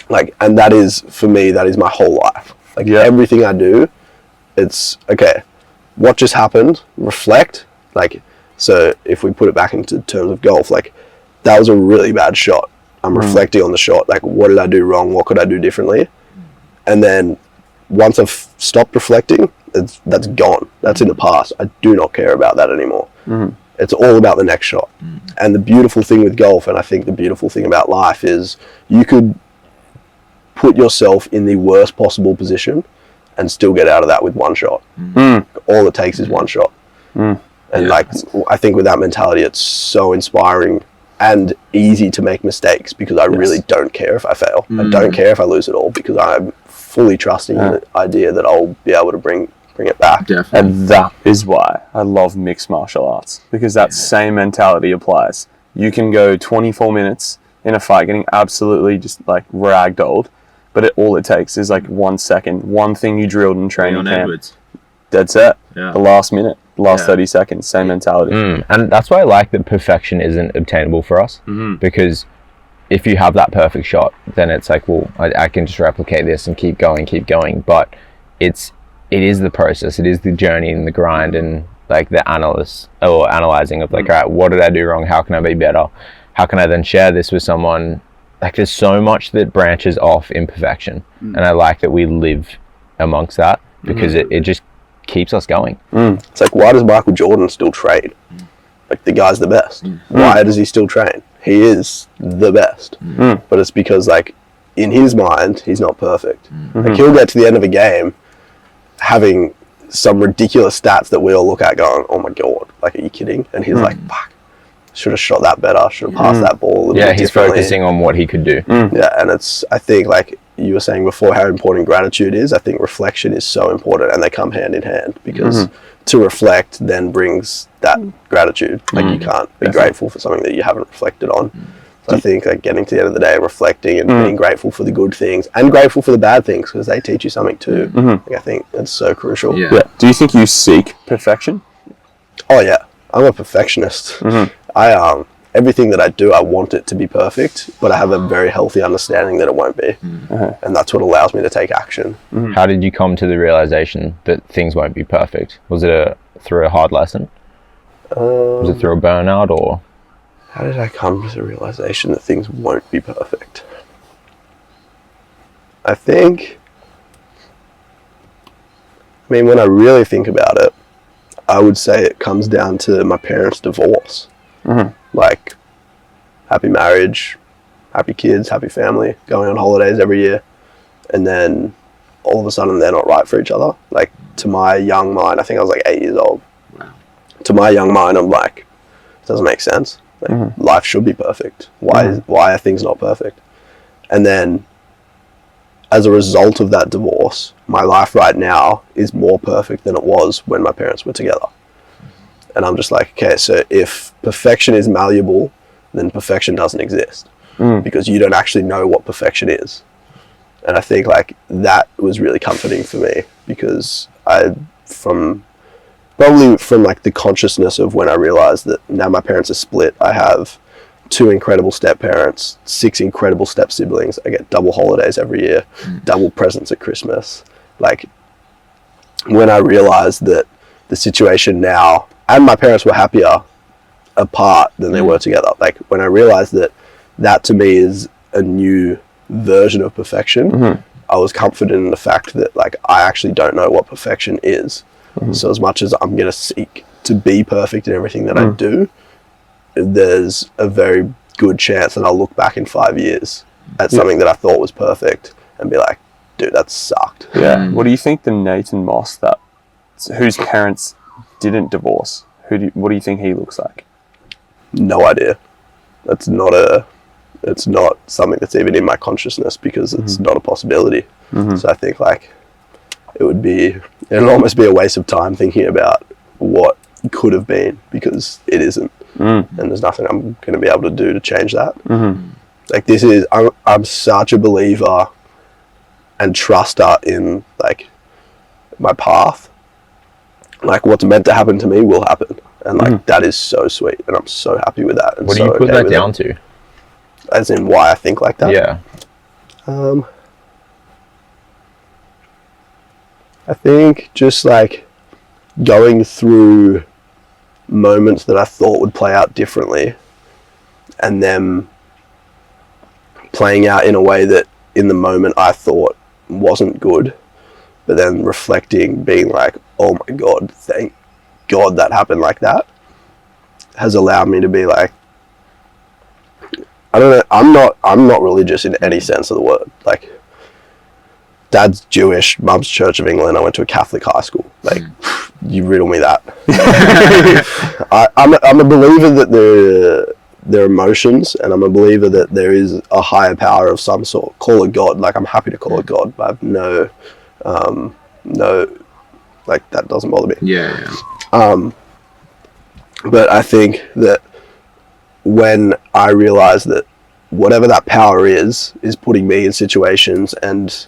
Like, and that is, for me, that is my whole life. Like, everything I do, it's okay, what just happened? Reflect. Like, so if we put it back into terms of golf, like, that was a really bad shot. I'm reflecting on the shot. Like, what did I do wrong? What could I do differently? And then once I've stopped reflecting, that's gone. That's in the past. I do not care about that anymore. It's all about the next shot. And the beautiful thing with golf, and I think the beautiful thing about life, is you could put yourself in the worst possible position and still get out of that with one shot. All it takes is one shot. And like, I think with that mentality, it's so inspiring and easy to make mistakes, because I really don't care if I fail. I don't care if I lose it all, because I'm fully trusting in the idea that I'll be able to bring it back. And that is why I love mixed martial arts, because that same mentality applies. You can go 24 minutes in a fight getting absolutely just like ragdolled, but all it takes is like 1 second, one thing you drilled in training camp. That's it. The last minute, last 30 seconds, same mentality. And that's why I like that perfection isn't obtainable for us, because if you have that perfect shot, then it's like, well, I can just replicate this and keep going. But it is the process, it is the journey and the grind, and like the analyzing of like, all right, what did I do wrong? How can I be better? How can I then share this with someone? Like, there's so much that branches off imperfection, and I like that we live amongst that, because it just keeps us going. It's like, why does Michael Jordan still train? Like, the guy's the best. Why does he still train? He is the best. But it's because, like, in his mind, he's not perfect. Like, he'll get to the end of a game having some ridiculous stats that we all look at going, oh my god, like, are you kidding? And he's like, fuck, should have shot that better, should have passed that ball a little bit he's differently. focusing on what he could do. Yeah, and it's, I think, like you were saying before, how important gratitude is. I think reflection is so important, and they come hand in hand, because to reflect then brings that gratitude. Like, you can't be grateful for something that you haven't reflected on. So I think, like, getting to the end of the day, reflecting and being grateful for the good things and grateful for the bad things, because they teach you something too. Like, I think it's so crucial. Do you think you seek perfection? Oh yeah, I'm a perfectionist. Everything that I do, I want it to be perfect, but I have a very healthy understanding that it won't be. And that's what allows me to take action. How did you come to the realization that things won't be perfect? Was it through a hard lesson? Was it through a burnout, or? How did I come to the realization that things won't be perfect? I mean, when I really think about it, I would say it comes down to my parents' divorce. Like, happy marriage, happy kids, happy family, going on holidays every year, and then all of a sudden they're not right for each other. Like, to my young mind, I think I was like 8 years old. To my young mind, I'm like, it doesn't make sense. Like, life should be perfect. Why are things not perfect? And then, as a result of that divorce, my life right now is more perfect than it was when my parents were together. And I'm just like, okay, so if perfection is malleable, then perfection doesn't exist, because you don't actually know what perfection is. And I think, like, that was really comforting for me, because probably from like the consciousness of when I realized that now my parents are split, I have 2 incredible step parents, 6 incredible step siblings. I get double holidays every year, double presents at Christmas. Like, when I realized that the situation now, and my parents were happier apart than they were together. Like, when I realized that to me is a new version of perfection, I was comforted in the fact that, like, I actually don't know what perfection is. So as much as I'm going to seek to be perfect in everything that I do, there's a very good chance that I'll look back in 5 years at something that I thought was perfect and be like, dude, that sucked. What do you think the Nathan Moss whose parents didn't divorce, what do you think he looks like? No idea. It's not something that's even in my consciousness, because it's not a possibility. So I think, like, it'll almost be a waste of time thinking about what could have been, because it isn't. And there's nothing I'm going to be able to do to change that. Like, I'm such a believer and truster in, like, my path. Like, what's meant to happen to me will happen, and like that is so sweet, and I'm so happy with that. And what do you put that down to? As in, why I think like that? Yeah. I think just like going through moments that I thought would play out differently, and then playing out in a way that in the moment I thought wasn't good, but then reflecting, being like, oh my God, thank God that happened like that, has allowed me to be like, I don't know, I'm not religious in any sense of the word. Like, Dad's Jewish, Mum's Church of England, I went to a Catholic high school. Like, you riddle me that. I'm a believer that there are emotions, and I'm a believer that there is a higher power of some sort. Call it God. Like, I'm happy to call it God, but I've no, like, that doesn't bother me. Yeah. But I think that when I realize that whatever that power is putting me in situations and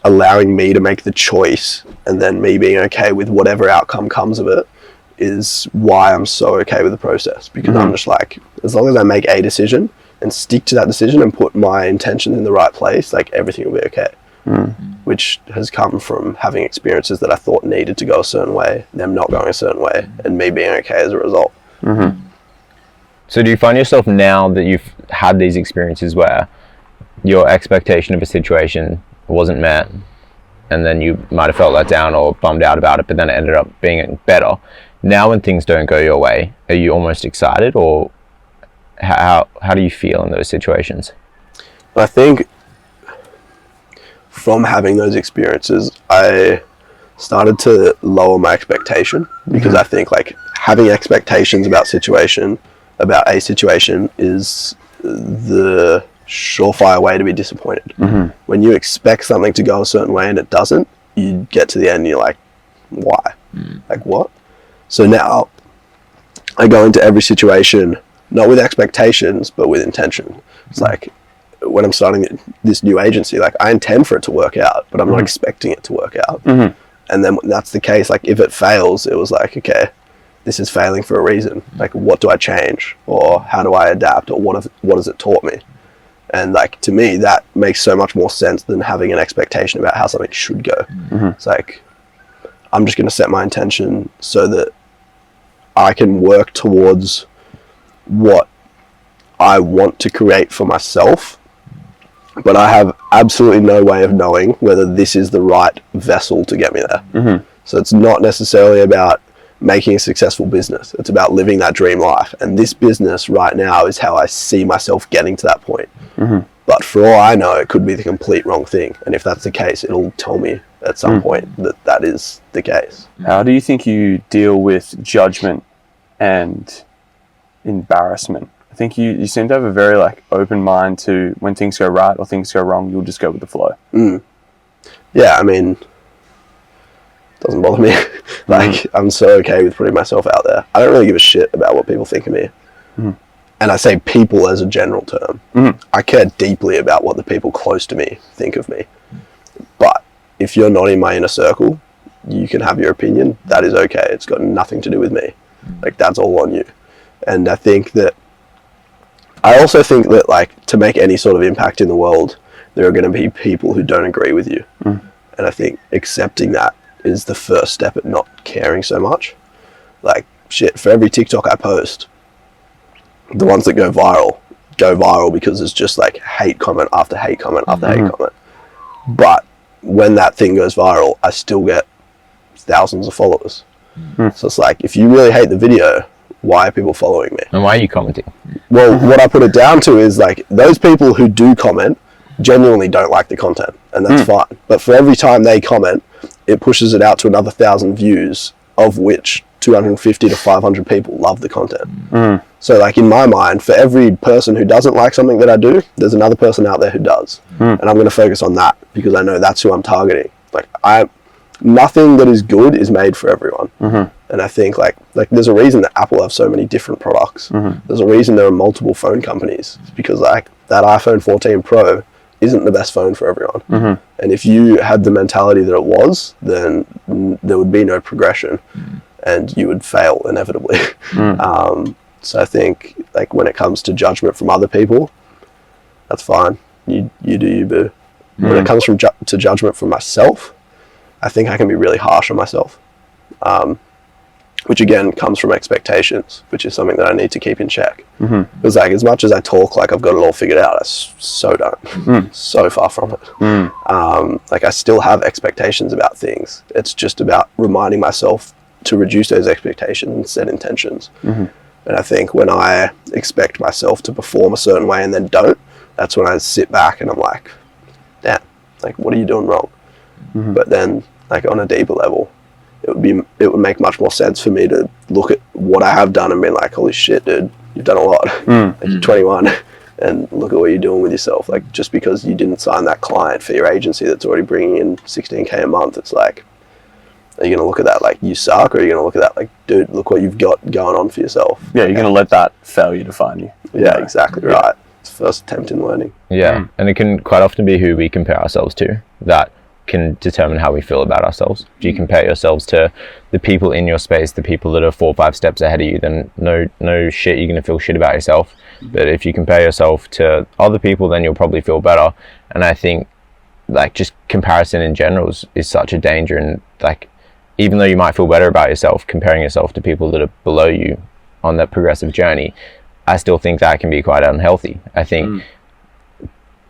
allowing me to make the choice, and then me being okay with whatever outcome comes of it, is why I'm so okay with the process. Because I'm just like, as long as I make a decision and stick to that decision and put my intention in the right place, like, everything will be okay. Which has come from having experiences that I thought needed to go a certain way, them not going a certain way, and me being okay as a result. So do you find yourself, now that you've had these experiences where your expectation of a situation wasn't met, and then you might have felt let down or bummed out about it, but then it ended up being better, now when things don't go your way, are you almost excited, or how do you feel in those situations? I think from having those experiences, I started to lower my expectation, because I think, like, having expectations about a situation is the surefire way to be disappointed. When you expect something to go a certain way and it doesn't, you get to the end and you're like, why? Like, what? So now I go into every situation not with expectations, but with intention. It's like, when I'm starting this new agency, like, I intend for it to work out, but I'm not expecting it to work out. And then when that's the case, like, if it fails, it was like, okay, this is failing for a reason. Like, what do I change, or how do I adapt, or what has it taught me? And, like, to me, that makes so much more sense than having an expectation about how something should go. It's like, I'm just going to set my intention so that I can work towards what I want to create for myself, but I have absolutely no way of knowing whether this is the right vessel to get me there. So it's not necessarily about making a successful business. It's about living that dream life. And this business right now is how I see myself getting to that point. But for all I know, it could be the complete wrong thing. And if that's the case, it'll tell me at some point that that is the case. How do you think you deal with judgment and embarrassment? I think you seem to have a very, like, open mind to when things go right or things go wrong, you'll just go with the flow. Yeah, I mean, doesn't bother me. Like, I'm so okay with putting myself out there. I don't really give a shit about what people think of me. And I say people as a general term. I care deeply about what the people close to me think of me. But if you're not in my inner circle, you can have your opinion. That is okay. It's got nothing to do with me. Like, that's all on you. And I also think that, like, to make any sort of impact in the world, there are going to be people who don't agree with you. And I think accepting that is the first step at not caring so much. Like, shit, for every TikTok I post, the ones that go viral because it's just, like, hate comment after hate comment after hate comment. But when that thing goes viral, I still get thousands of followers. So it's like, if you really hate the video, why are people following me? And why are you commenting? Well, what I put it down to is, like, those people who do comment genuinely don't like the content, and that's fine. But for every time they comment, it pushes it out to another 1,000 views, of which 250 to 500 people love the content. So, like, in my mind, for every person who doesn't like something that I do, there's another person out there who does. And I'm going to focus on that, because I know that's who I'm targeting. Like, nothing that is good is made for everyone. And I think, like there's a reason that Apple have so many different products. There's a reason there are multiple phone companies. It's because, like, that iPhone 14 Pro isn't the best phone for everyone. And if you had the mentality that it was, then there would be no progression, and you would fail inevitably. So I think, like, when it comes to judgment from other people, that's fine. You do you, boo. When it comes to judgment from myself, I think I can be really harsh on myself. which again comes from expectations, which is something that I need to keep in check. Because like as much as I talk like I've got it all figured out, I so don't. So far from it. Like I still have expectations about things. It's just about reminding myself to reduce those expectations and set intentions. And I think when I expect myself to perform a certain way and then don't, that's when I sit back and I'm like, damn, like what are you doing wrong? But then like on a deeper level, it would make much more sense for me to look at what I have done and be like, holy shit, dude, you've done a lot. Like you're 21 and look at what you're doing with yourself. Like just because you didn't sign that client for your agency that's already bringing in 16K a month, it's like, are you going to look at that like you suck, or are you going to look at that like, dude, look what you've got going on for yourself? Yeah, you're going to let that failure define you. Yeah, exactly right. It's the first attempt in learning. Yeah, and it can quite often be who we compare ourselves to that can determine how we feel about ourselves. If you compare yourselves to the people in your space, the people that are 4 or 5 steps ahead of you, then no shit, you're going to feel shit about yourself. But if you compare yourself to other people, then you'll probably feel better. And I think like just comparison in general is such a danger. And like, even though you might feel better about yourself, comparing yourself to people that are below you on that progressive journey, I still think that can be quite unhealthy. I think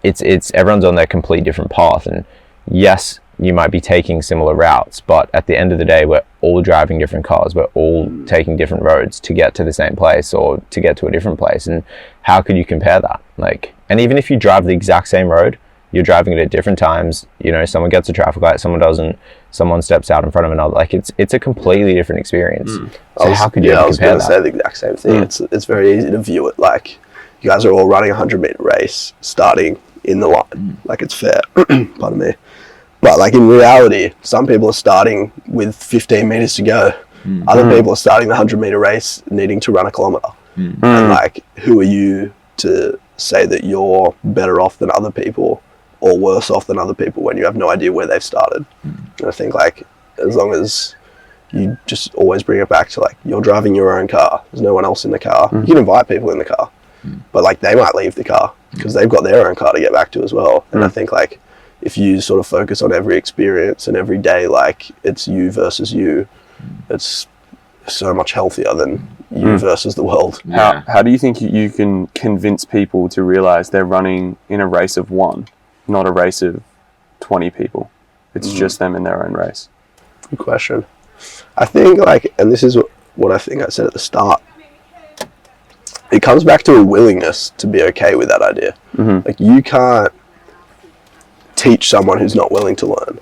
it's everyone's on their complete different path, and yes, you might be taking similar routes, but at the end of the day, we're all driving different cars. We're all taking different roads to get to the same place or to get to a different place. And how could you compare that? Like, and even if you drive the exact same road, you're driving it at different times. You know, someone gets a traffic light, someone doesn't. Someone steps out in front of another. Like it's a completely different experience. So how could you ever compare that? I was going to say the exact same thing. It's very easy to view it like you guys are all running a 100-meter race, starting in the line. Like it's fair. Pardon me. But like in reality, some people are starting with 15 meters to go. Other people are starting the 100-meter race needing to run a kilometer. And like, who are you to say that you're better off than other people or worse off than other people when you have no idea where they've started? And I think like, as long as you just always bring it back to like, you're driving your own car, there's no one else in the car. You can invite people in the car, but like they might leave the car because they've got their own car to get back to as well. And I think like, if you sort of focus on every experience and every day, like it's you versus you, it's so much healthier than you versus the world. How do you think you can convince people to realize they're running in a race of one, not a race of 20 people? It's just them in their own race. Good question. I think like, and this is what I think I said at the start, it comes back to a willingness to be okay with that idea. Like you can't teach someone who's not willing to learn.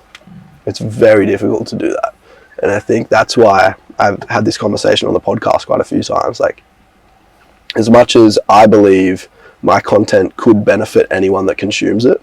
It's very difficult to do that. And I think that's why I've had this conversation on the podcast quite a few times. Like, as much as I believe my content could benefit anyone that consumes it,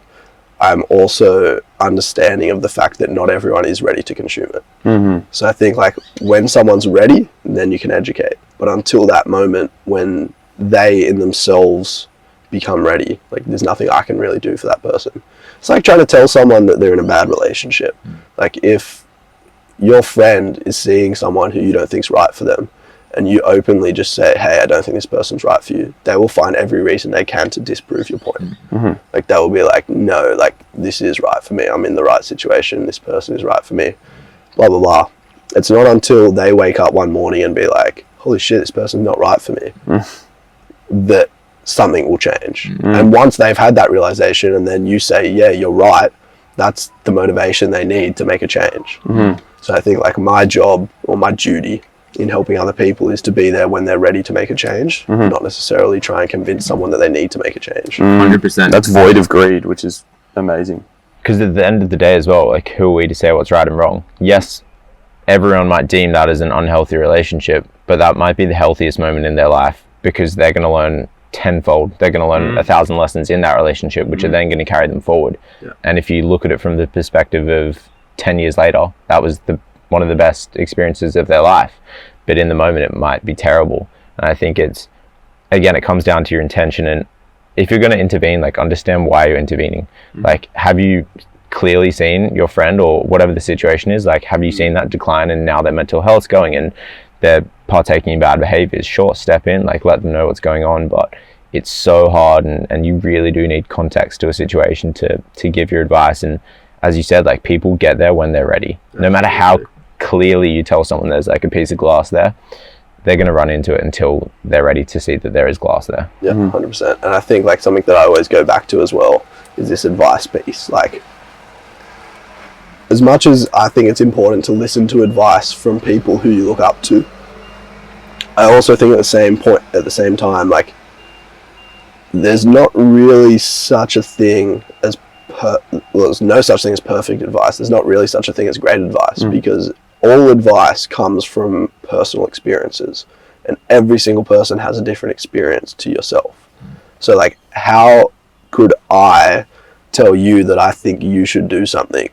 I'm also understanding of the fact that not everyone is ready to consume it. So I think like when someone's ready, then you can educate. But until that moment when they in themselves become ready, like there's nothing I can really do for that person. It's like trying to tell someone that they're in a bad relationship. Like if your friend is seeing someone who you don't think's right for them, and you openly just say, hey, I don't think this person's right for you, they will find every reason they can to disprove your point. Like they will be like, no, like this is right for me. I'm in the right situation. This person is right for me. Blah, blah, blah. It's not until they wake up one morning and be like, holy shit, this person's not right for me, that something will change. And once they've had that realization and then you say, yeah, you're right, that's the motivation they need to make a change. So I think like my job or my duty in helping other people is to be there when they're ready to make a change, not necessarily try and convince someone that they need to make a change. 100%. That's void of greed, which is amazing. Because at the end of the day as well, like who are we to say what's right and wrong? Yes, everyone might deem that as an unhealthy relationship, but that might be the healthiest moment in their life because they're going to learn tenfold. They're going to learn 1,000 lessons in that relationship, which are then going to carry them forward. And if you look at it from the perspective of 10 years later, that was one of the best experiences of their life. But in the moment, it might be terrible. And I think it comes down to your intention. And if you're going to intervene, like understand why you're intervening. Like, have you clearly seen your friend or whatever the situation is? Like, have you seen that decline and now their mental health's going and they're partaking in bad behaviors? Sure, step in, like let them know what's going on. But it's so hard and you really do need context to a situation to give your advice. And as you said, like people get there when they're ready. No matter how clearly you tell someone there's like a piece of glass there, they're going to run into it until they're ready to see that there is glass there. Yeah, 100%. And I think like something that I always go back to as well is this advice piece. Like, as much as I think it's important to listen to advice from people who you look up to, I also think at the same time, like, there's not really such a thing as there's no such thing as perfect advice. There's not really such a thing as great advice, because all advice comes from personal experiences, and every single person has a different experience to yourself. So like, how could I tell you that I think you should do something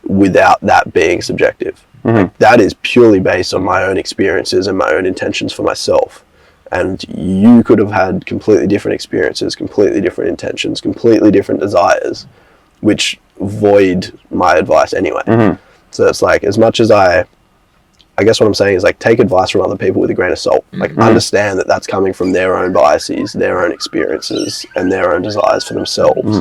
without that being subjective? Like, that is purely based on my own experiences and my own intentions for myself. And you could have had completely different experiences, completely different intentions, completely different desires, which void my advice anyway. So it's like, as much as I guess what I'm saying is like, take advice from other people with a grain of salt. Like, understand that that's coming from their own biases, their own experiences, and their own desires for themselves.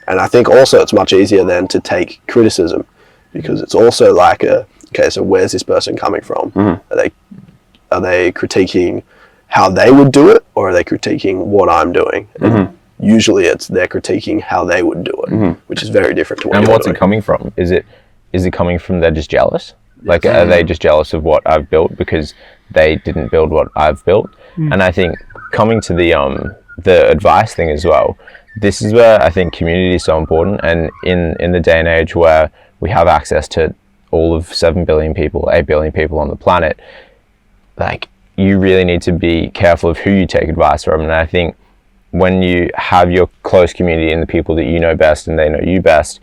And I think also it's much easier then to take criticism, because it's also like okay, so where's this person coming from? Are they critiquing how they would do it, or are they critiquing what I'm doing? And usually they're critiquing how they would do it, which is very different to what And you're what's doing. it coming from? Is it coming from they're just jealous? Like, are they just jealous of what I've built because they didn't build what I've built? And I think coming to the advice thing as well, this is where I think community is so important. And in the day and age where we have access to all of 7 billion people, 8 billion people on the planet, like, you really need to be careful of who you take advice from. And I think when you have your close community and the people that you know best and they know you best,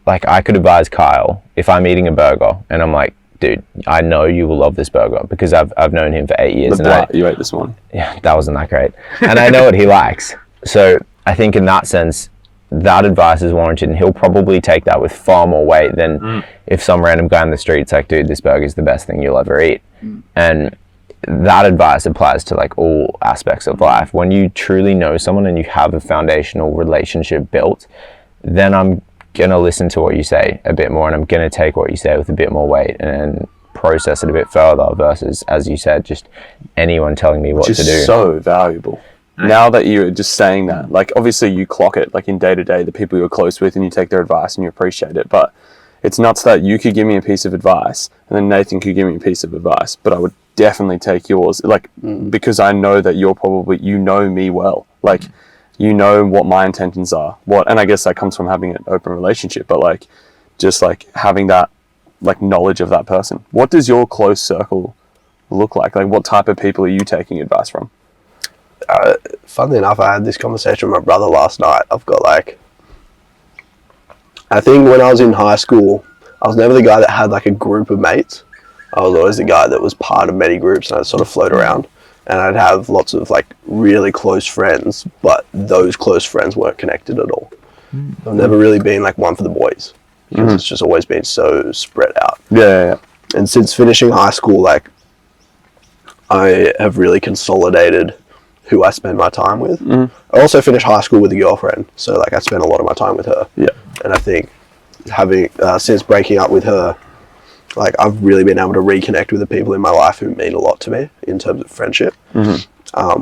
like, I could advise Kyle if I'm eating a burger and I'm like, dude, I know you will love this burger because I've known him for 8 years. You ate this one. Yeah, that wasn't that great. And I know what he likes. So I think in that sense, that advice is warranted, and he'll probably take that with far more weight than if some random guy in the street's like, dude, this burger is the best thing you'll ever eat. And that advice applies to like all aspects of life. When you truly know someone and you have a foundational relationship built, then I'm gonna listen to what you say a bit more, and I'm gonna take what you say with a bit more weight and process it a bit further, versus, as you said, just anyone telling me what to do. Which is so valuable. Now that you're just saying that, like, obviously you clock it, like, in day to day, the people you're close with, and you take their advice and you appreciate it. But it's nuts that you could give me a piece of advice and then Nathan could give me a piece of advice, but I would definitely take yours, like, because I know that you know me well. Like, you know what my intentions are, and I guess that comes from having an open relationship, but like, just like having that, like, knowledge of that person. What does your close circle look like? Like, what type of people are you taking advice from? Funnily enough, I had this conversation with my brother last night. I've got like, I think when I was in high school, I was never the guy that had like a group of mates. I was always the guy that was part of many groups, and I'd sort of float around, and I'd have lots of like really close friends, but those close friends weren't connected at all. I've never really been like one for the boys, because it's just always been so spread out. Yeah. And since finishing high school, like, I have really consolidated who I spend my time with. I also finished high school with a girlfriend, so like I spent a lot of my time with her. Yeah. And I think having since breaking up with her, like, I've really been able to reconnect with the people in my life who mean a lot to me in terms of friendship,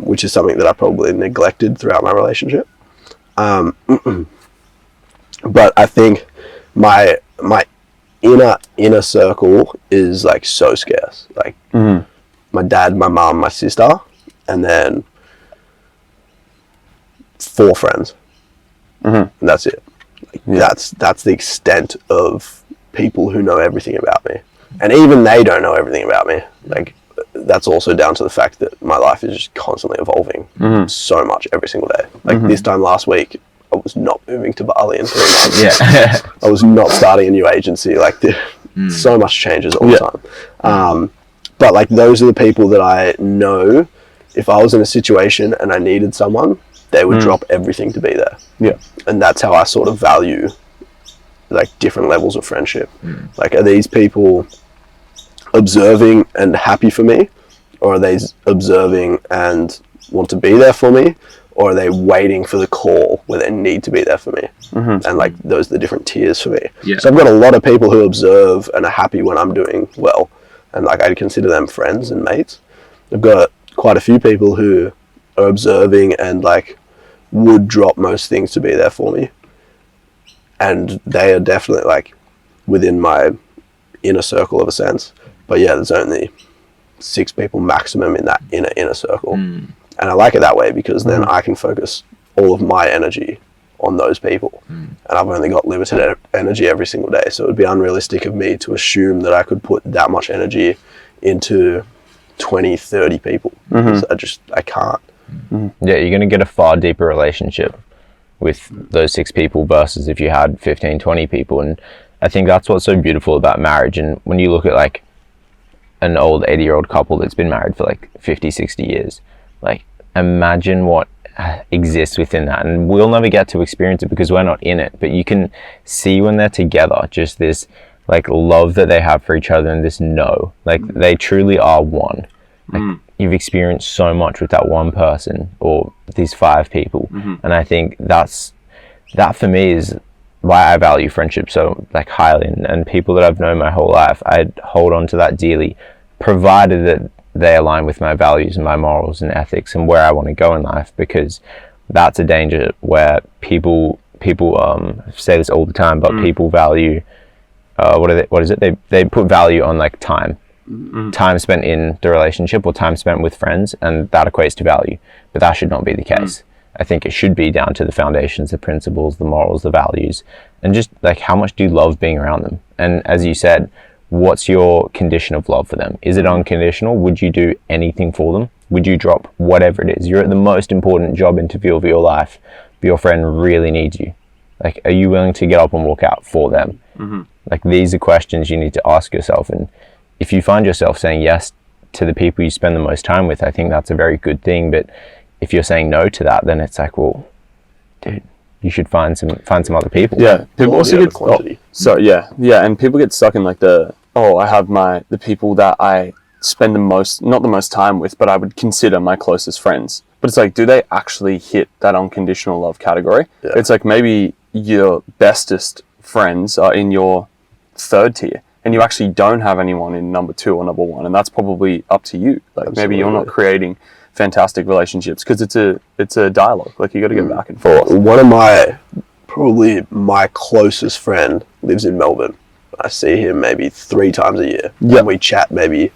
which is something that I probably neglected throughout my relationship. But I think my inner circle is like so scarce. Like, my dad, my mum, my sister, and then 4 friends. And that's it. Like, that's the extent of people who know everything about me. And even they don't know everything about me. Like, that's also down to the fact that my life is just constantly evolving so much every single day. Like, this time last week, I was not moving to Bali in 3 months. I was not starting a new agency. Like, so much changes all the time. But like, those are the people that I know, if I was in a situation and I needed someone, they would drop everything to be there. Yeah. And that's how I sort of value like different levels of friendship. Like, are these people observing and happy for me, or are they observing and want to be there for me, or are they waiting for the call where they need to be there for me? And like those are the different tiers for me. So I've got a lot of people who observe and are happy when I'm doing well, and like I consider them friends and mates. I've got quite a few people who are observing and like would drop most things to be there for me, and they are definitely like within my inner circle of a sense. But yeah, there's only 6 people maximum in that inner circle. And I like it that way because then I can focus all of my energy on those people. And I've only got limited energy every single day. So it would be unrealistic of me to assume that I could put that much energy into 20, 30 people. I can't. Yeah, you're going to get a far deeper relationship with those 6 people versus if you had 15, 20 people. And I think that's what's so beautiful about marriage. And when you look at like an old 80-year-old couple that's been married for like 50, 60 years, like imagine what exists within that. And we'll never get to experience it because we're not in it, but you can see when they're together just this like love that they have for each other and this like they truly are one. Like you've experienced so much with that one person or these 5 people. And I think that for me is why I value friendship so like highly, and people that I've known my whole life, I hold on to that dearly, provided that they align with my values and my morals and ethics and where I want to go in life, because that's a danger where people say this all the time, but people value what is it? They put value on like time spent in the relationship or time spent with friends, and that equates to value. But that should not be the case. I think it should be down to the foundations, the principles, the morals, the values, and just like how much do you love being around them? And as you said, what's your condition of love for them? Is it unconditional? Would you do anything for them? Would you drop whatever it is? You're at the most important job interview of your life, but your friend really needs you. Like, are you willing to get up and walk out for them? Like, these are questions you need to ask yourself. And if you find yourself saying yes to the people you spend the most time with, I think that's a very good thing. But if you're saying no to that, then it's like, well, dude, you should find some other people. Yeah, people also get and people get stuck in like I have the people that I spend not the most time with, but I would consider my closest friends. But it's like, do they actually hit that unconditional love category? It's like maybe your bestest friends are in your 3rd tier, and you actually don't have anyone in number 2 or number 1, and that's probably up to you. Like maybe you're not creating fantastic relationships because it's a dialogue. Like you got to go back and forth. One of my closest friend lives in Melbourne. I see him maybe 3 times a year. And we chat maybe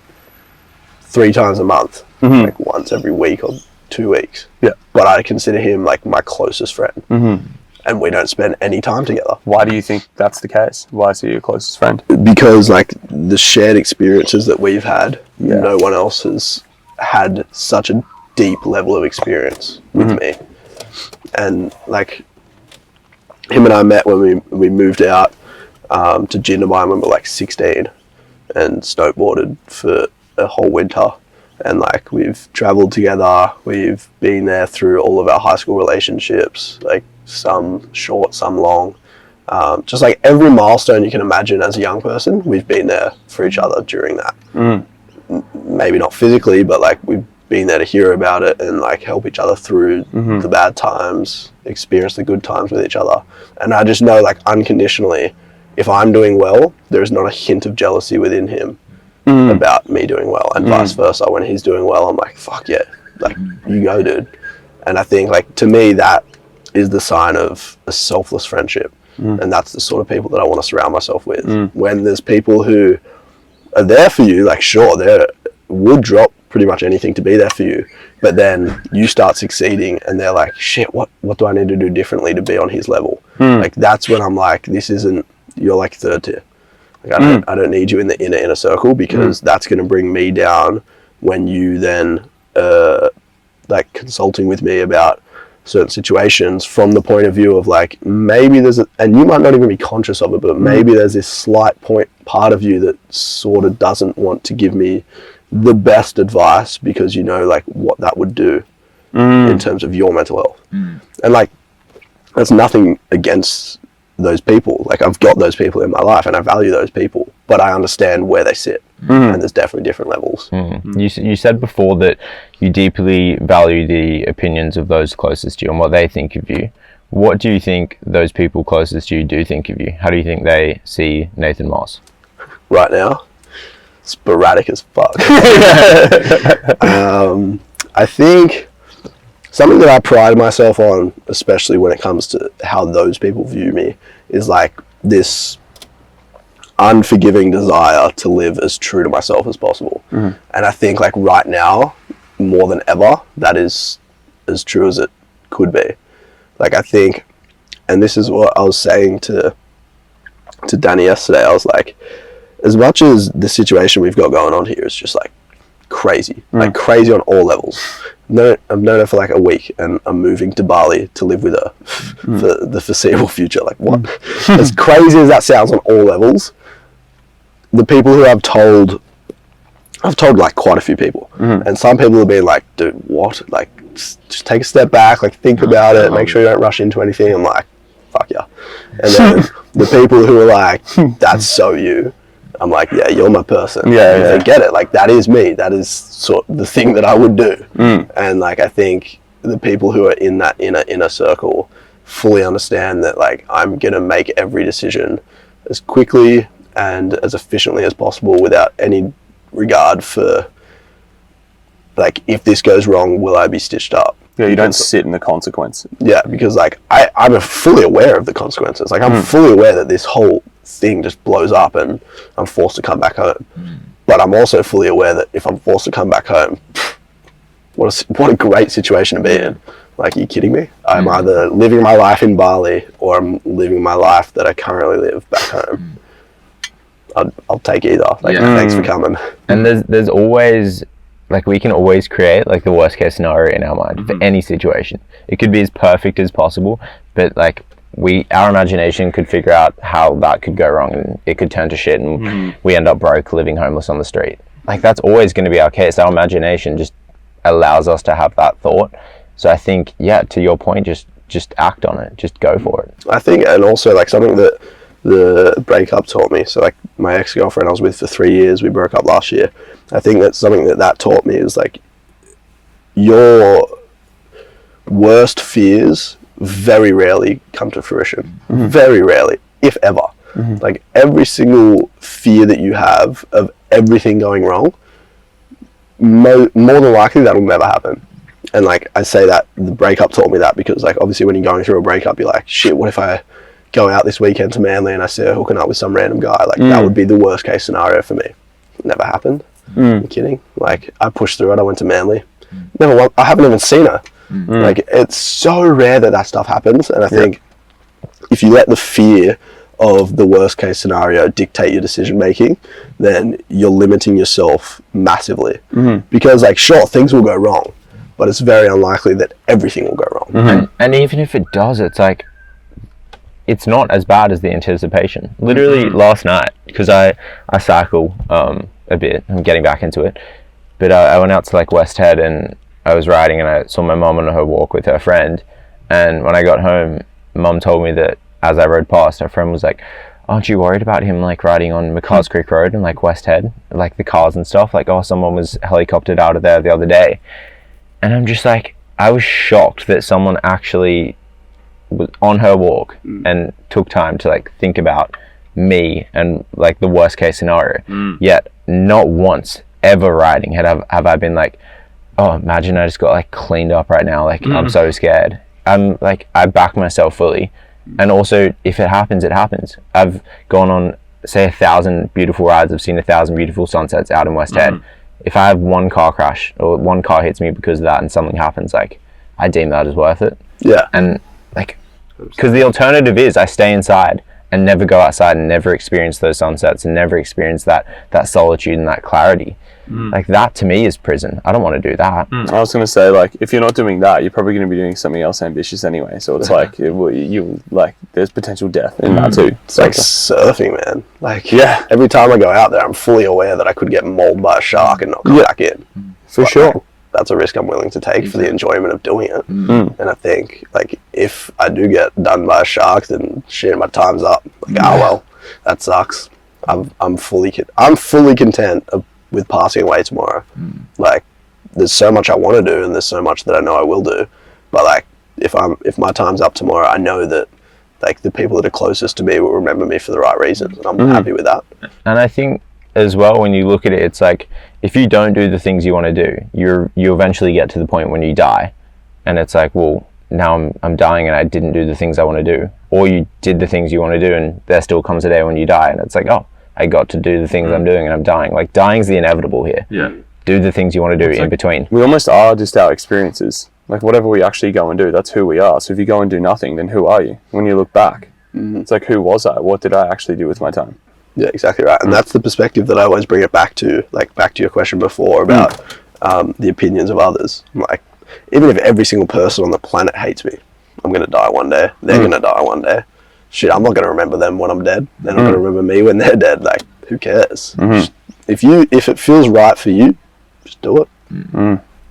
3 times a month, like once every week or 2 weeks. But I consider him like my closest friend. And we don't spend any time together. Why do you think that's the case? Why is he your closest friend? Because like the shared experiences that we've had, no one else has had such a deep level of experience with me. And like him and I met when we moved out to Jindabyne when we were like 16 and snowboarded for a whole winter. And like we've traveled together, we've been there through all of our high school relationships, like some short, some long. Just like every milestone you can imagine as a young person, we've been there for each other during that. Maybe not physically, but like we've been there to hear about it and like help each other through the bad times, experience the good times with each other. And I just know like unconditionally, if I'm doing well, there's not a hint of jealousy within him about me doing well, and vice versa. When he's doing well, I'm like, fuck yeah, like you go, dude. And I think like to me that is the sign of a selfless friendship, and that's the sort of people that I want to surround myself with. When there's people who are there for you, like sure, they would drop pretty much anything to be there for you, but then you start succeeding and they're like, shit, what do I need to do differently to be on his level? Like that's when I'm like, you're like 3rd tier. Like I don't need you in the inner circle, because that's going to bring me down when you then like consulting with me about certain situations from the point of view of like, maybe and you might not even be conscious of it, but maybe there's this slight part of you that sort of doesn't want to give me the best advice, because you know like what that would do in terms of your mental health. And like that's nothing against those people. Like I've got those people in my life and I value those people, but I understand where they sit. and there's definitely different levels. You said before that you deeply value the opinions of those closest to you and what they think of you. What do you think those people closest to you do think of you? How do you think they see Nathan Moss? Right now, sporadic as fuck. I think something that I pride myself on, especially when it comes to how those people view me, is like this unforgiving desire to live as true to myself as possible. And I think like right now, more than ever, that is as true as it could be. Like I think, and this is what I was saying to Danny yesterday, I was like, as much as the situation we've got going on here is just like crazy, like crazy on all levels. I've known her for like a week and I'm moving to Bali to live with her for the foreseeable future. Like what? As crazy as that sounds on all levels, the people who I've told like quite a few people, and some people have been like, dude, what? Like just take a step back, like think about it, make sure you don't rush into anything. I'm like, fuck yeah. And then the people who are like, that's so you, I'm like, yeah, you're my person. They get it. Like that is me. That is sort of the thing that I would do. And like I think the people who are in that inner circle fully understand that like I'm gonna make every decision as quickly and as efficiently as possible without any regard for like, if this goes wrong, will I be stitched up? Yeah, you don't sit in the consequence. Yeah, because like I'm fully aware of the consequences. Like I'm fully aware that this whole thing just blows up and I'm forced to come back home. But I'm also fully aware that if I'm forced to come back home, what a great situation to be in. Like, are you kidding me? I'm either living my life in Bali or I'm living my life that I currently live back home. I'll take either. Like, thanks for coming. And there's always, like, we can always create like the worst case scenario in our mind for any situation. It could be as perfect as possible, but like our imagination could figure out how that could go wrong and it could turn to shit and we end up broke, living homeless on the street. Like that's always going to be our case. Our imagination just allows us to have that thought. So I think, yeah, to your point, just act on it. Just go for it. I think, and also like something that the breakup taught me. So like my ex-girlfriend I was with for 3 years, we broke up last year. I think that's something that taught me is like your worst fears very rarely come to fruition. Very rarely, if ever. Like every single fear that you have of everything going wrong, more than likely that'll never happen. And like I say that the breakup taught me that because like obviously when you're going through a breakup, you're like, shit, what if I go out this weekend to Manly and I see her hooking up with some random guy? Like that would be the worst case scenario for me. It never happened. Are you kidding? Like I pushed through it. I went to Manly. I haven't even seen her. Like it's so rare that stuff happens. And I think if you let the fear of the worst case scenario dictate your decision making, then you're limiting yourself massively. Because like sure, things will go wrong, but it's very unlikely that everything will go wrong. And even if it does, it's like it's not as bad as the anticipation. Literally last night, because I cycle a bit, I'm getting back into it, but I went out to like West Head and I was riding and I saw my mum on her walk with her friend, and when I got home, mum told me that as I rode past, her friend was like, aren't you worried about him like riding on McCars Creek Road and like West Head, like the cars and stuff, like, oh, someone was helicoptered out of there the other day. And I'm just like, I was shocked that someone actually was on her walk and took time to like think about me and like the worst case scenario. Yet not once ever riding have I been like, oh, imagine I just got like cleaned up right now, like I'm so scared. I'm like, I back myself fully. And also if it happens, it happens. I've gone on say 1,000 beautiful rides, I've seen 1,000 beautiful sunsets out in West Head. If I have one car crash or one car hits me because of that and something happens, like I deem that as worth it. Yeah. And like, because the alternative is I stay inside and never go outside and never experience those sunsets and never experience that solitude and that clarity. Like that to me is prison. I don't want to do that. I was going to say, like, if you're not doing that, you're probably going to be doing something else ambitious anyway. So it's like, you like, there's potential death in that too. It's like surfing, man. Like, every time I go out there, I'm fully aware that I could get mauled by a shark and not come back in. For sure. Like, that's a risk I'm willing to take for the enjoyment of doing it. And I think, like, if I do get done by a shark, then shit, my time's up. Like, oh well, that sucks. I'm fully content with passing away tomorrow. Like, there's so much I want to do, and there's so much that I know I will do. But like, if my time's up tomorrow, I know that like the people that are closest to me will remember me for the right reasons, and I'm happy with that. And I think as well, when you look at it, it's like, if you don't do the things you want to do, you eventually get to the point when you die, and it's like, well, now I'm dying and I didn't do the things I want to do. Or you did the things you want to do, and there still comes a day when you die, and it's like, oh, I got to do the things I'm doing and I'm dying. Like, dying's the inevitable here. Yeah. Do the things you want to do in between. We almost are just our experiences. Like, whatever we actually go and do, that's who we are. So if you go and do nothing, then who are you? When you look back, it's like, who was I? What did I actually do with my time? Yeah, exactly right. And that's the perspective that I always bring it back to, like back to your question before about the opinions of others. Like, even if every single person on the planet hates me, I'm going to die one day. They're going to die one day. Shit, I'm not going to remember them when I'm dead. They're not going to remember me when they're dead. Like, who cares? If it feels right for you, just do it.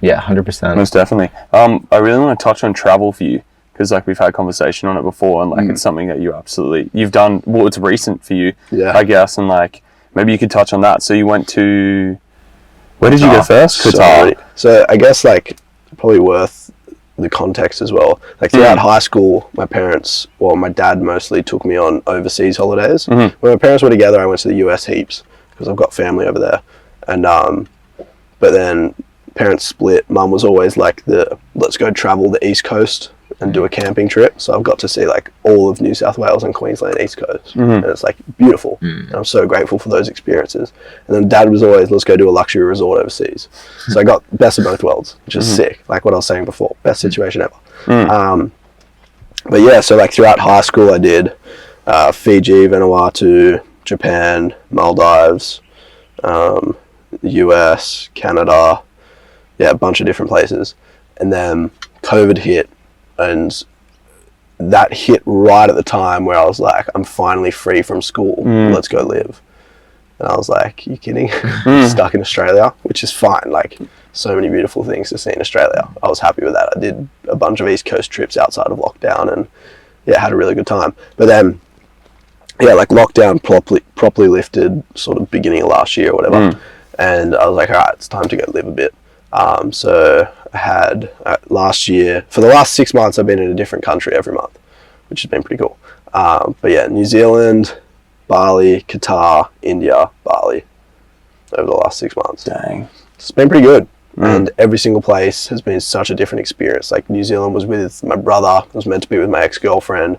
Yeah, 100%. Most definitely. I really want to touch on travel for you, because like we've had conversation on it before, and like it's something that you've done. Well, it's recent for you, I guess, and like maybe you could touch on that. So you went to, where did you go first? Qatar. So I guess like probably worth the context as well. Like throughout high school, my dad mostly took me on overseas holidays. When my parents were together, I went to the US heaps because I've got family over there, and but then parents split. Mum was always like let's go travel the East Coast and do a camping trip. So I've got to see like all of New South Wales and Queensland East Coast, and it's like beautiful. And I'm so grateful for those experiences. And then Dad was always, let's go do a luxury resort overseas. So I got best of both worlds, which is sick. Like what I was saying before, best situation ever. But yeah, so like throughout high school, I did Fiji, Vanuatu, Japan, Maldives, US, Canada, a bunch of different places. And then COVID hit, and that hit right at the time where I was like, I'm finally free from school. Let's go live. And I was like, you kidding? Stuck in Australia, which is fine. Like, so many beautiful things to see in Australia. I was happy with that. I did a bunch of East Coast trips outside of lockdown, and had a really good time. But then, like lockdown properly lifted sort of beginning of last year or whatever. And I was like, all right, it's time to go live a bit. So I had last year, for the last 6 months, I've been in a different country every month, which has been pretty cool. But yeah, New Zealand, Bali, Qatar, India, Bali, over the last 6 months. Dang. It's been pretty good. And every single place has been such a different experience. Like New Zealand was with my brother. I was meant to be with my ex-girlfriend.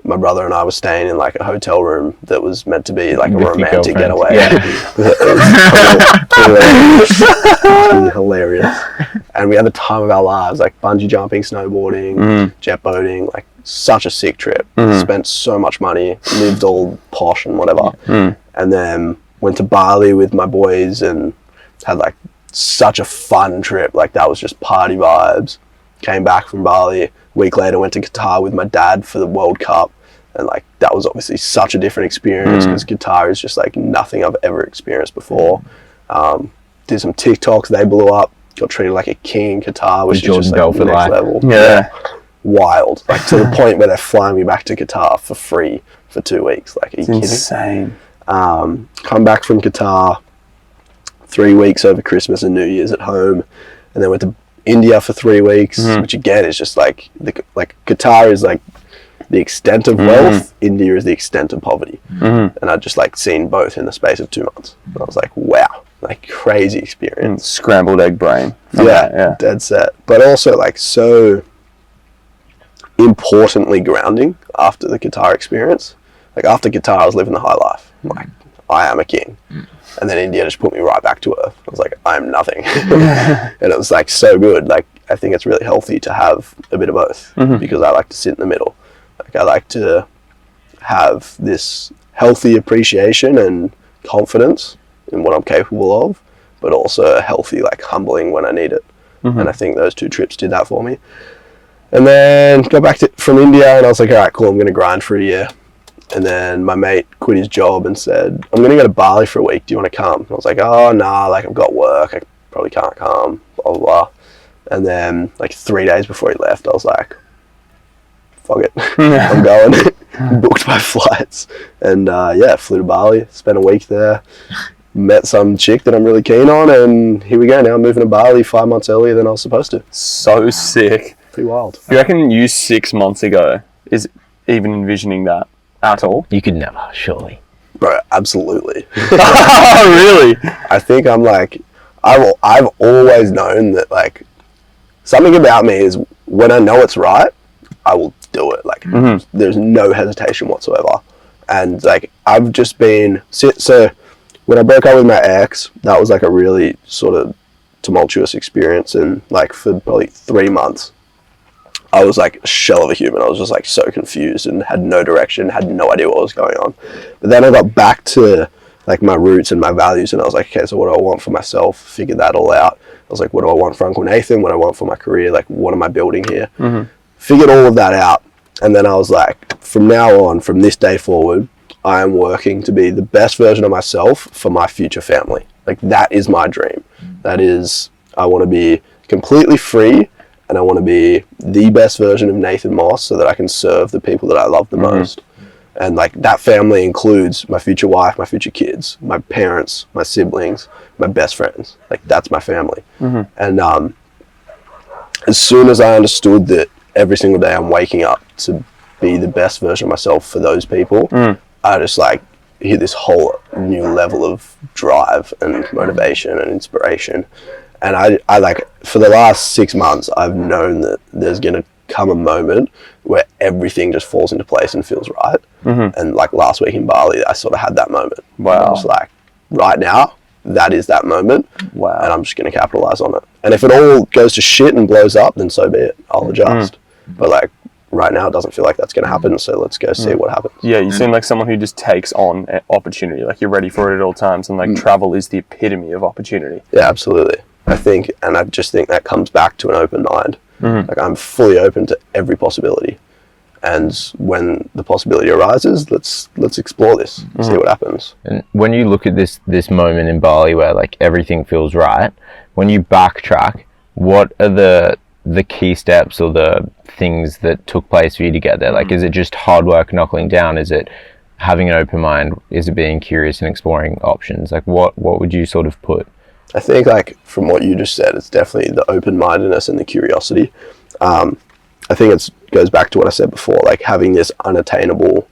My brother and I were staying in like a hotel room that was meant to be like a romantic getaway. It was hilarious. And we had the time of our lives, like bungee jumping, snowboarding, jet boating, like such a sick trip. Spent so much money, lived all posh and whatever. And then went to Bali with my boys and had like such a fun trip. Like that was just party vibes. Came back from Bali. Week later went to Qatar with my dad for the World Cup, and like that was obviously such a different experience because Qatar is just like nothing I've ever experienced before. Did some TikToks, they blew up, got treated like a king in Qatar, which is just like next level. Wild, like to the point where they're flying me back to Qatar for free for 2 weeks. Like, are you kidding? Insane. Come back from Qatar, 3 weeks over Christmas and New Year's at home, and then went to India for 3 weeks, which again is just like Qatar is like the extent of wealth, India is the extent of poverty, and I'd just like seen both in the space of 2 months. And I was like, wow, like crazy experience. Scrambled egg brain. Yeah, dead set, but also like so importantly grounding after the Qatar experience. Like after Qatar, I was living the high life. Like I am a king. And then India just put me right back to earth. I was like, I'm nothing. And it was like so good. Like, I think it's really healthy to have a bit of both because I like to sit in the middle. Like, I like to have this healthy appreciation and confidence in what I'm capable of, but also a healthy, like, humbling when I need it. And I think those 2 trips did that for me. And then got back from India and I was like, all right, cool, I'm going to grind for a year. And then my mate quit his job and said, I'm going to go to Bali for a week. Do you want to come? And I was like, oh, nah, like I've got work. I probably can't come, blah, blah, blah. And then like 3 days before he left, I was like, fuck it, I'm going. booked my flights, and flew to Bali, spent a week there, met some chick that I'm really keen on, and here we go. Now I'm moving to Bali 5 months earlier than I was supposed to. So sick. Pretty wild. Do you reckon you 6 months ago is even envisioning that at all? You could never, surely. Bro, absolutely. Really? I think I'm like, I've always known that, like, something about me is when I know it's right, I will do it. Like, there's no hesitation whatsoever. And, like, I've just been, so when I broke up with my ex, that was, like, a really sort of tumultuous experience. And, like, for probably 3 months, I was like a shell of a human. I was just like so confused and had no direction, had no idea what was going on. But then I got back to like my roots and my values, and I was like, okay, so what do I want for myself? Figured that all out. I was like, what do I want for Uncle Nathan? What do I want for my career? Like, what am I building here? Figured all of that out. And then I was like, from now on, from this day forward, I am working to be the best version of myself for my future family. Like, that is my dream. That is, I want to be completely free, and I want to be the best version of Nathan Moss so that I can serve the people that I love the most. And like, that family includes my future wife, my future kids, my parents, my siblings, my best friends. Like, that's my family. And as soon as I understood that every single day I'm waking up to be the best version of myself for those people, I just like hit this whole new level of drive and motivation and inspiration. And I like, for the last 6 months, I've known that there's going to come a moment where everything just falls into place and feels right. And like last week in Bali, I sort of had that moment. Wow. I was like, right now, that is that moment. Wow. And I'm just going to capitalize on it. And if it all goes to shit and blows up, then so be it. I'll adjust. But like, right now, it doesn't feel like that's going to happen. So let's go see what happens. Yeah, you seem like someone who just takes on opportunity. Like, you're ready for it at all times. And like, travel is the epitome of opportunity. Yeah, absolutely. I think, and I just think that comes back to an open mind. Like, I'm fully open to every possibility. And when the possibility arises, let's explore this, see what happens. And when you look at this moment in Bali where like everything feels right, when you backtrack, what are the key steps or the things that took place for you to get there? Like, is it just hard work, knuckling down? Is it having an open mind? Is it being curious and exploring options? Like, what would you sort of put? I think, like, from what you just said, it's definitely the open-mindedness and the curiosity. I think it goes back to what I said before, like having this unattainable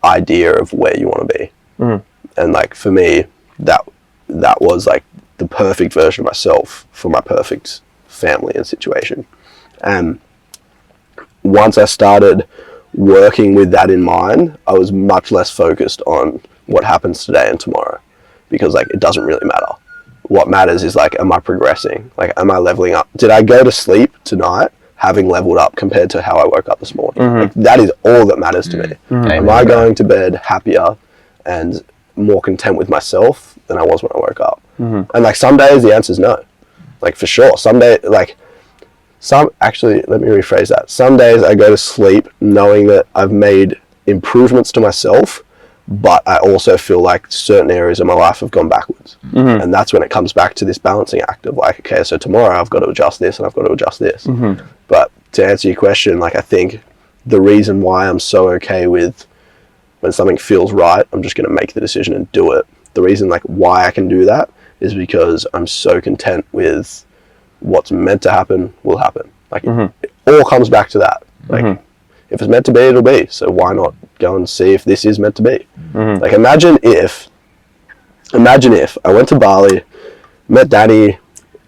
idea of where you want to be. And like, for me, that was like the perfect version of myself for my perfect family and situation. And once I started working with that in mind, I was much less focused on what happens today and tomorrow, because like, it doesn't really matter. What matters is like, am I progressing? Like, am I leveling up? Did I go to sleep tonight having leveled up compared to how I woke up this morning? Like, that is all that matters to me. Am I going to bed happier and more content with myself than I was when I woke up? And like, some days the answer is no. Like, for sure. Actually, let me rephrase that. Some days I go to sleep knowing that I've made improvements to myself, but I also feel like certain areas of my life have gone backwards. And that's when it comes back to this balancing act of like, okay, so tomorrow I've got to adjust this and I've got to adjust this. But to answer your question, like, I think the reason why I'm so okay with when something feels right, I'm just going to make the decision and do it. The reason like why I can do that is because I'm so content with what's meant to happen will happen. Like, it all comes back to that. Like, if it's meant to be, it'll be. So why not go and see if this is meant to be? Like, imagine if I went to Bali, met Danny,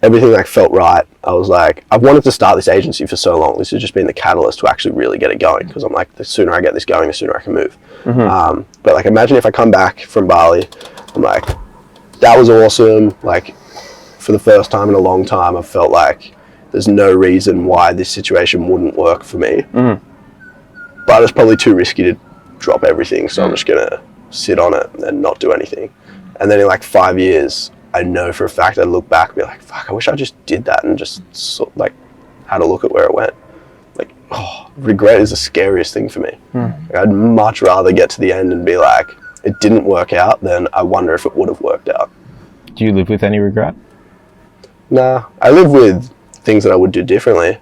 everything like felt right. I was like, I've wanted to start this agency for so long. This has just been the catalyst to actually really get it going, because I'm like, the sooner I get this going, the sooner I can move. But like, imagine if I come back from Bali, I'm like, that was awesome. Like, for the first time in a long time, I felt like there's no reason why this situation wouldn't work for me. But it's probably too risky to drop everything, so I'm just gonna sit on it and not do anything. And then in like 5 years, I know for a fact I'd look back and be like, fuck, I wish I just did that and just sort like had a look at where it went. Like, regret is the scariest thing for me. Like, I'd much rather get to the end and be like, it didn't work out, than I wonder if it would have worked out. Do you live with any regret? Nah, I live with things that I would do differently,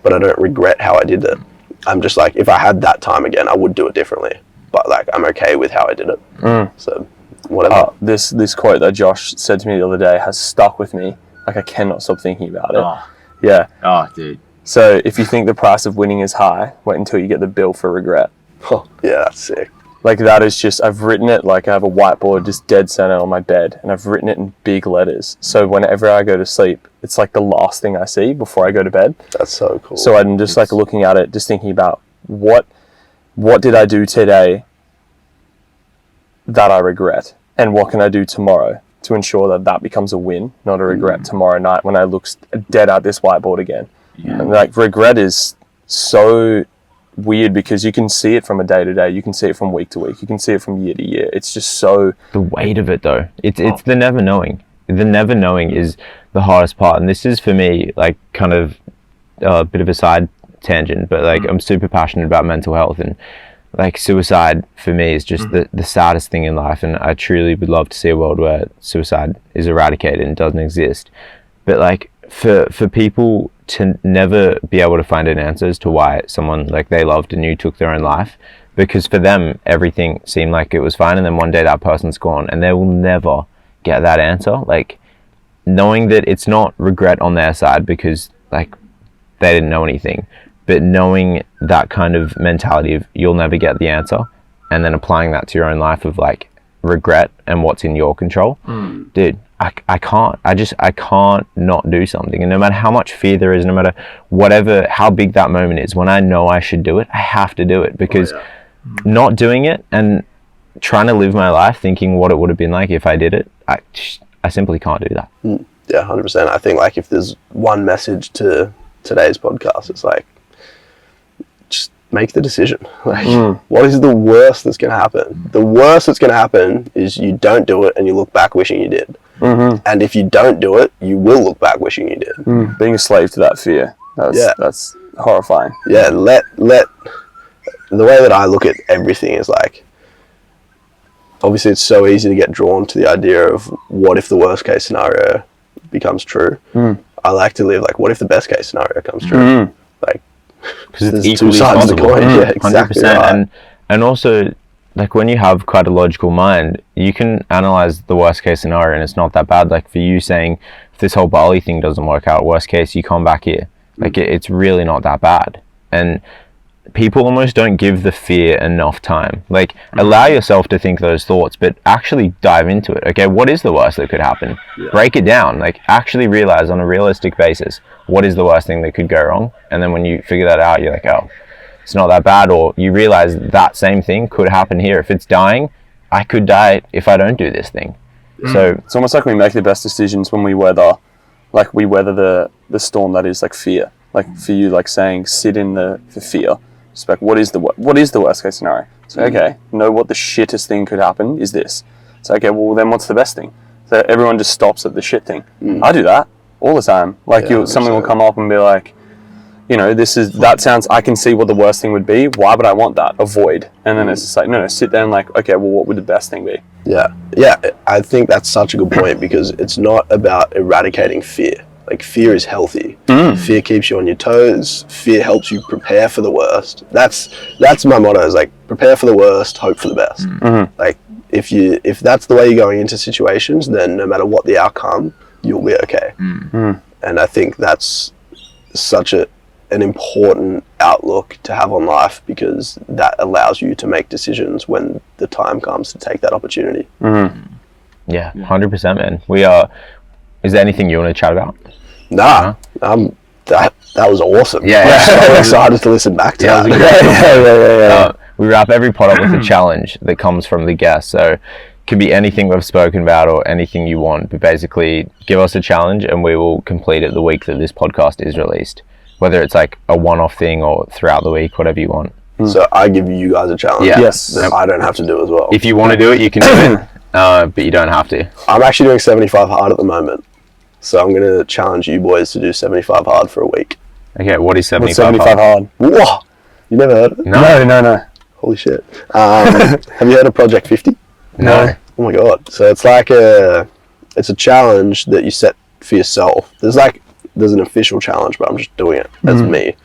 but I don't regret how I did it. I'm just like, if I had that time again, I would do it differently. But like, I'm okay with how I did it. So whatever. This quote that Josh said to me the other day has stuck with me. Like, I cannot stop thinking about it. Oh. Yeah. Oh, dude. So if you think the price of winning is high, wait until you get the bill for regret. Oh, yeah, that's sick. Like, that is just, I've written it, like, I have a whiteboard just dead center on my bed, and I've written it in big letters. So whenever I go to sleep, it's like the last thing I see before I go to bed. That's so cool. So I'm just like looking at it, just thinking about what did I do today that I regret, and what can I do tomorrow to ensure that that becomes a win, not a regret tomorrow night when I look dead at this whiteboard again. And like, regret is so weird because you can see it from a day to day, you can see it from week to week, you can see it from year to year. It's just so, the weight of it though, it's the never knowing. The never knowing is the hardest part, and this is for me like kind of a bit of a side tangent, but like I'm super passionate about mental health, and like suicide for me is just the saddest thing in life, and I truly would love to see a world where suicide is eradicated and doesn't exist. But like for people to never be able to find an answer as to why someone like they loved and knew took their own life, because for them everything seemed like it was fine, and then one day that person's gone and they will never get that answer. Like, knowing that it's not regret on their side because like they didn't know anything, but knowing that kind of mentality of you'll never get the answer, and then applying that to your own life of like regret and what's in your control. Dude, I can't not do something. And no matter how much fear there is, no matter whatever, how big that moment is, when I know I should do it, I have to do it, because not doing it and trying to live my life thinking what it would have been like if I did it, I simply can't do that. Yeah, 100%. I think like if there's one message to today's podcast, it's like, just make the decision. Like, what is the worst that's going to happen? The worst that's going to happen is you don't do it and you look back wishing you did. And if you don't do it, you will look back wishing you did. being a slave to that fear. That's horrifying. Yeah, let the way that I look at everything is like, obviously it's so easy to get drawn to the idea of what if the worst case scenario becomes true. I like to live like, what if the best case scenario comes true? Like, because it's there's two equally sides of the possible. coin. Yeah, exactly. 100%. Right. And also, like, when you have quite a logical mind, you can analyze the worst case scenario and it's not that bad. Like for you saying, if this whole Bali thing doesn't work out, worst case, you come back here. Like it's really not that bad. And people almost don't give the fear enough time. Like, allow yourself to think those thoughts, but actually dive into it. Okay, what is the worst that could happen? Break it down. Like, actually realize on a realistic basis, what is the worst thing that could go wrong? And then when you figure that out, you're like, oh, it's not that bad. Or you realize that same thing could happen here. If it's dying, I could die if I don't do this thing. So it's almost like we make the best decisions when we weather the storm that is like fear. Like for you, like saying, sit in the fear. Just like, what is the worst case scenario? So okay, know what the shittest thing could happen is this. So okay, well then what's the best thing? So everyone just stops at the shit thing. I do that all the time. Like someone will come up and be like, you know, that sounds, I can see what the worst thing would be. Why would I want that? Avoid. And then it's just like, no, sit down like, okay, well what would the best thing be? Yeah, I think that's such a good point, because it's not about eradicating fear. Like, fear is healthy. Fear keeps you on your toes. Fear helps you prepare for the worst. That's my motto, is like, prepare for the worst, hope for the best. Like, if that's the way you're going into situations, then no matter what the outcome, you'll be okay. And I think that's such an important outlook to have on life, because that allows you to make decisions when the time comes to take that opportunity. yeah, 100%, man. Is there anything you want to chat about? Nah, that was awesome. Yeah. I'm so excited to listen back to that. Yeah. We wrap every pod up with a challenge that comes from the guest. So it could be anything we've spoken about or anything you want, but basically give us a challenge and we will complete it the week that this podcast is released. Whether it's like a one-off thing or throughout the week, whatever you want. So I give you guys a challenge. Yeah. Yes. That I don't have to do as well. If you want to do it, you can do it, but you don't have to. I'm actually doing 75 hard at the moment. So I'm going to challenge you boys to do 75 hard for a week. Okay, what is 75 What's 75 hard? Whoa! You never heard of it? No. Holy shit. Have you heard of Project 50? No. Oh my god. So it's like it's a challenge that you set for yourself. There's an official challenge, but I'm just doing it as me.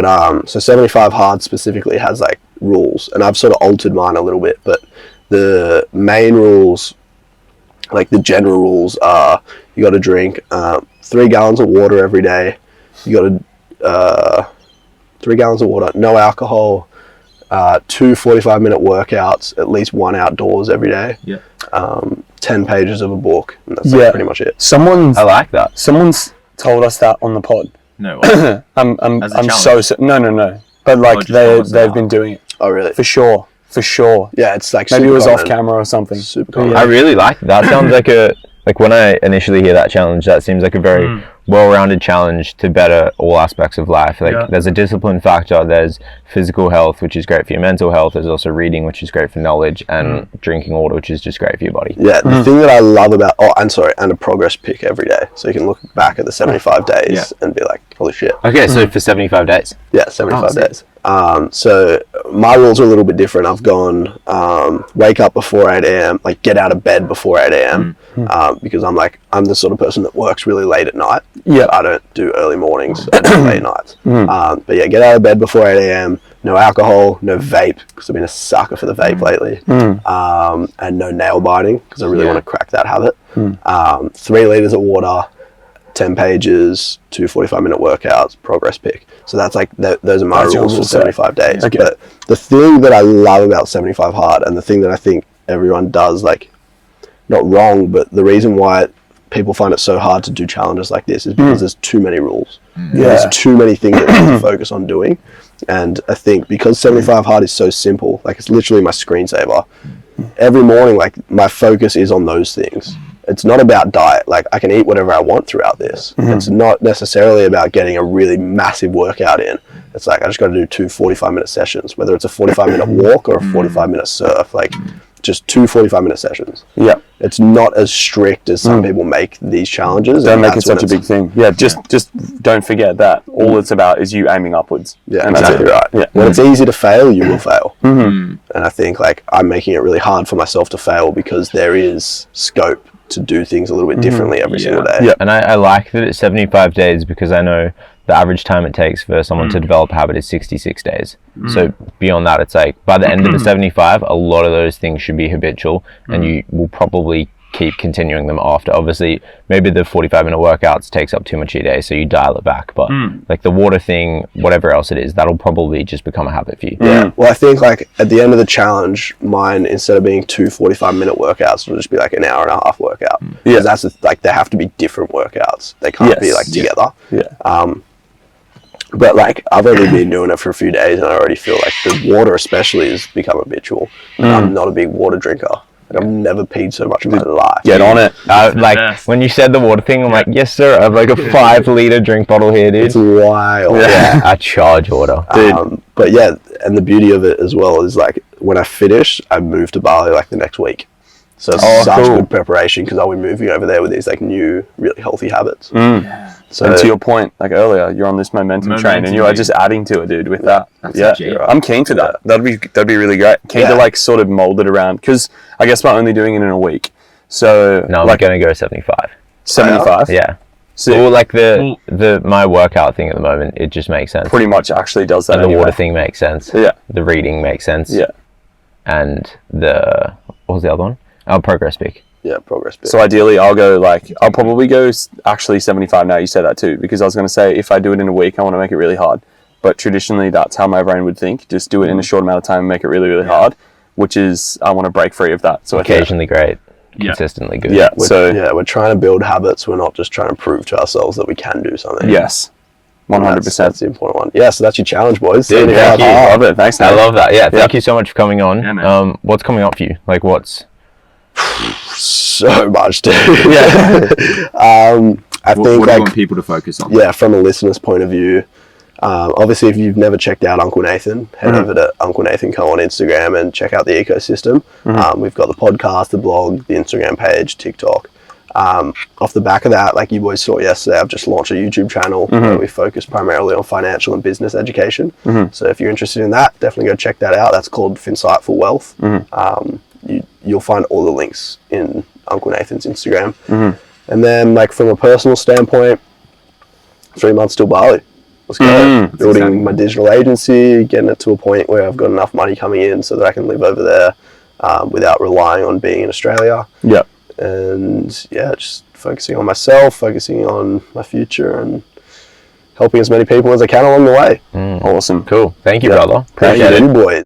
But so 75 hard specifically has like rules, and I've sort of altered mine a little bit, but the main rules, like the general rules, are you got to drink 3 gallons of water every day. You got to 3 gallons of water, no alcohol, 2 45-minute workouts, at least 1 outdoors every day. Yeah. 10 pages of a book, and that's like pretty much it. I like that. Someone's told us that on the pod. No. I'm challenge? so no. But like they've been doing it Oh, really? for sure. Yeah, it's like maybe it was super off common. camera or something. Super But common. yeah. I really like that. Sounds like when I initially hear that challenge, that seems like a very well-rounded challenge to better all aspects of life. Like there's a discipline factor, there's physical health, which is great for your mental health. There's also reading, which is great for knowledge, and drinking water, which is just great for your body. Yeah, the thing that I love about and a progress pick every day, so you can look back at the 75 days and be like, holy shit. Okay, so for 75 days. Yeah, 75 days. So my rules are a little bit different. I've gone wake up before 8 a.m, like get out of bed before 8 a.m, because I'm the sort of person that works really late at night. Yeah. I don't do early mornings, I do late nights. But yeah, get out of bed before 8 a.m, no alcohol, no vape, because I've been a sucker for the vape lately, and no nail biting, because I really want to crack that habit. 3 liters of water, 10 pages, 2 45-minute workouts, progress pick. So that's like, those are my rules for 75 days. Okay. But the thing that I love about 75 hard, and the thing that I think everyone does, like, not wrong, but the reason why people find it so hard to do challenges like this is because there's too many rules. There's too many things that you have to focus on doing. And I think because 75 hard is so simple, like it's literally my screensaver, every morning, like my focus is on those things. It's not about diet. Like I can eat whatever I want throughout this. It's not necessarily about getting a really massive workout in. It's like I just got to do 2 45-minute sessions, whether it's a 45-minute walk or a 45-minute surf, like just 2 45-minute sessions. Yeah. It's not as strict as some people make these challenges. Don't and make it that's such a when big thing. Yeah, just don't forget that. All it's about is you aiming upwards. Yeah, and that's exactly it. right. Yeah. When it's easy to fail, you will fail. And I think like I'm making it really hard for myself to fail because there is scope to do things a little bit differently every single day. Yeah. And I like that it's 75 days because I know the average time it takes for someone to develop a habit is 66 days. So beyond that, it's like by the end of the 75, a lot of those things should be habitual and you will probably keep continuing them after. Obviously, maybe the 45-minute workouts takes up too much of your day, so you dial it back. But like the water thing, whatever else it is, that'll probably just become a habit for you. Yeah. Well, I think like at the end of the challenge, mine, instead of being 2 45-minute workouts, it'll just be like an hour and a half workout. Yeah. That's like they have to be different workouts. They can't be like together. Yeah. But like I've only been doing it for a few days, and I already feel like the water especially has become habitual. I'm not a big water drinker. Like I've never peed so much in my life. Get on it. Like when you said the water thing, I'm like, yes sir, I have like a 5-liter drink bottle here, dude. It's wild. Yeah, I charge water. But yeah, and the beauty of it as well is like when I finish, I move to Bali like the next week. So it's such good preparation because I'll be moving over there with these like new, really healthy habits. So And to your point, like earlier, you're on this momentum train, and you are just adding to it, dude. With that, I'm keen to that. That'd be really great. Keen to like sort of mold it around because I guess we're only doing it in a week. So No, I'm like gonna go 75. 75. Yeah. So Well, like my workout thing at the moment, it just makes sense. pretty much actually does that. And the anyway. water thing makes sense. Yeah. The reading makes sense. Yeah. And what was the other one? Oh, progress pick. yeah, progress. So ideally, I'll probably go actually 75 now. You said that too, because I was going to say if I do it in a week, I want to make it really hard. But traditionally, that's how my brain would think. Just do it in a short amount of time and make it really, really hard, which is, I want to break free of that. So Occasionally great, consistently good. Yeah. We're trying to build habits. We're not just trying to prove to ourselves that we can do something. Yes. 100%. That's the important one. Yeah, so that's your challenge, boys. Dude, Yeah, thank you. I love it. Thanks, I Nath. love that. Yeah, thank you so much for coming on. Yeah, man. What's coming up for you? Like, what's... so much, dude. Yeah. I think What do you like want people to focus on? yeah, from a listener's point of view, obviously if you've never checked out Uncle Nathan, head over to Uncle Nathan Co on Instagram and check out the ecosystem. We've got the podcast, the blog, the Instagram page, TikTok. Off the back of that, like you boys saw yesterday, I've just launched a YouTube channel where we focus primarily on financial and business education. So if you're interested in that, definitely go check that out. That's called Finsightful Wealth. You'll find all the links in Uncle Nathan's Instagram. And then like from a personal standpoint, 3 months till Bali. let's go. Building exciting. my digital agency, getting it to a point where I've got enough money coming in so that I can live over there without relying on being in Australia. Yeah. And yeah, just focusing on myself, focusing on my future, and helping as many people as I can along the way. Awesome. Cool. Thank you, Yeah. brother. Thank Appreciate you, it. boys.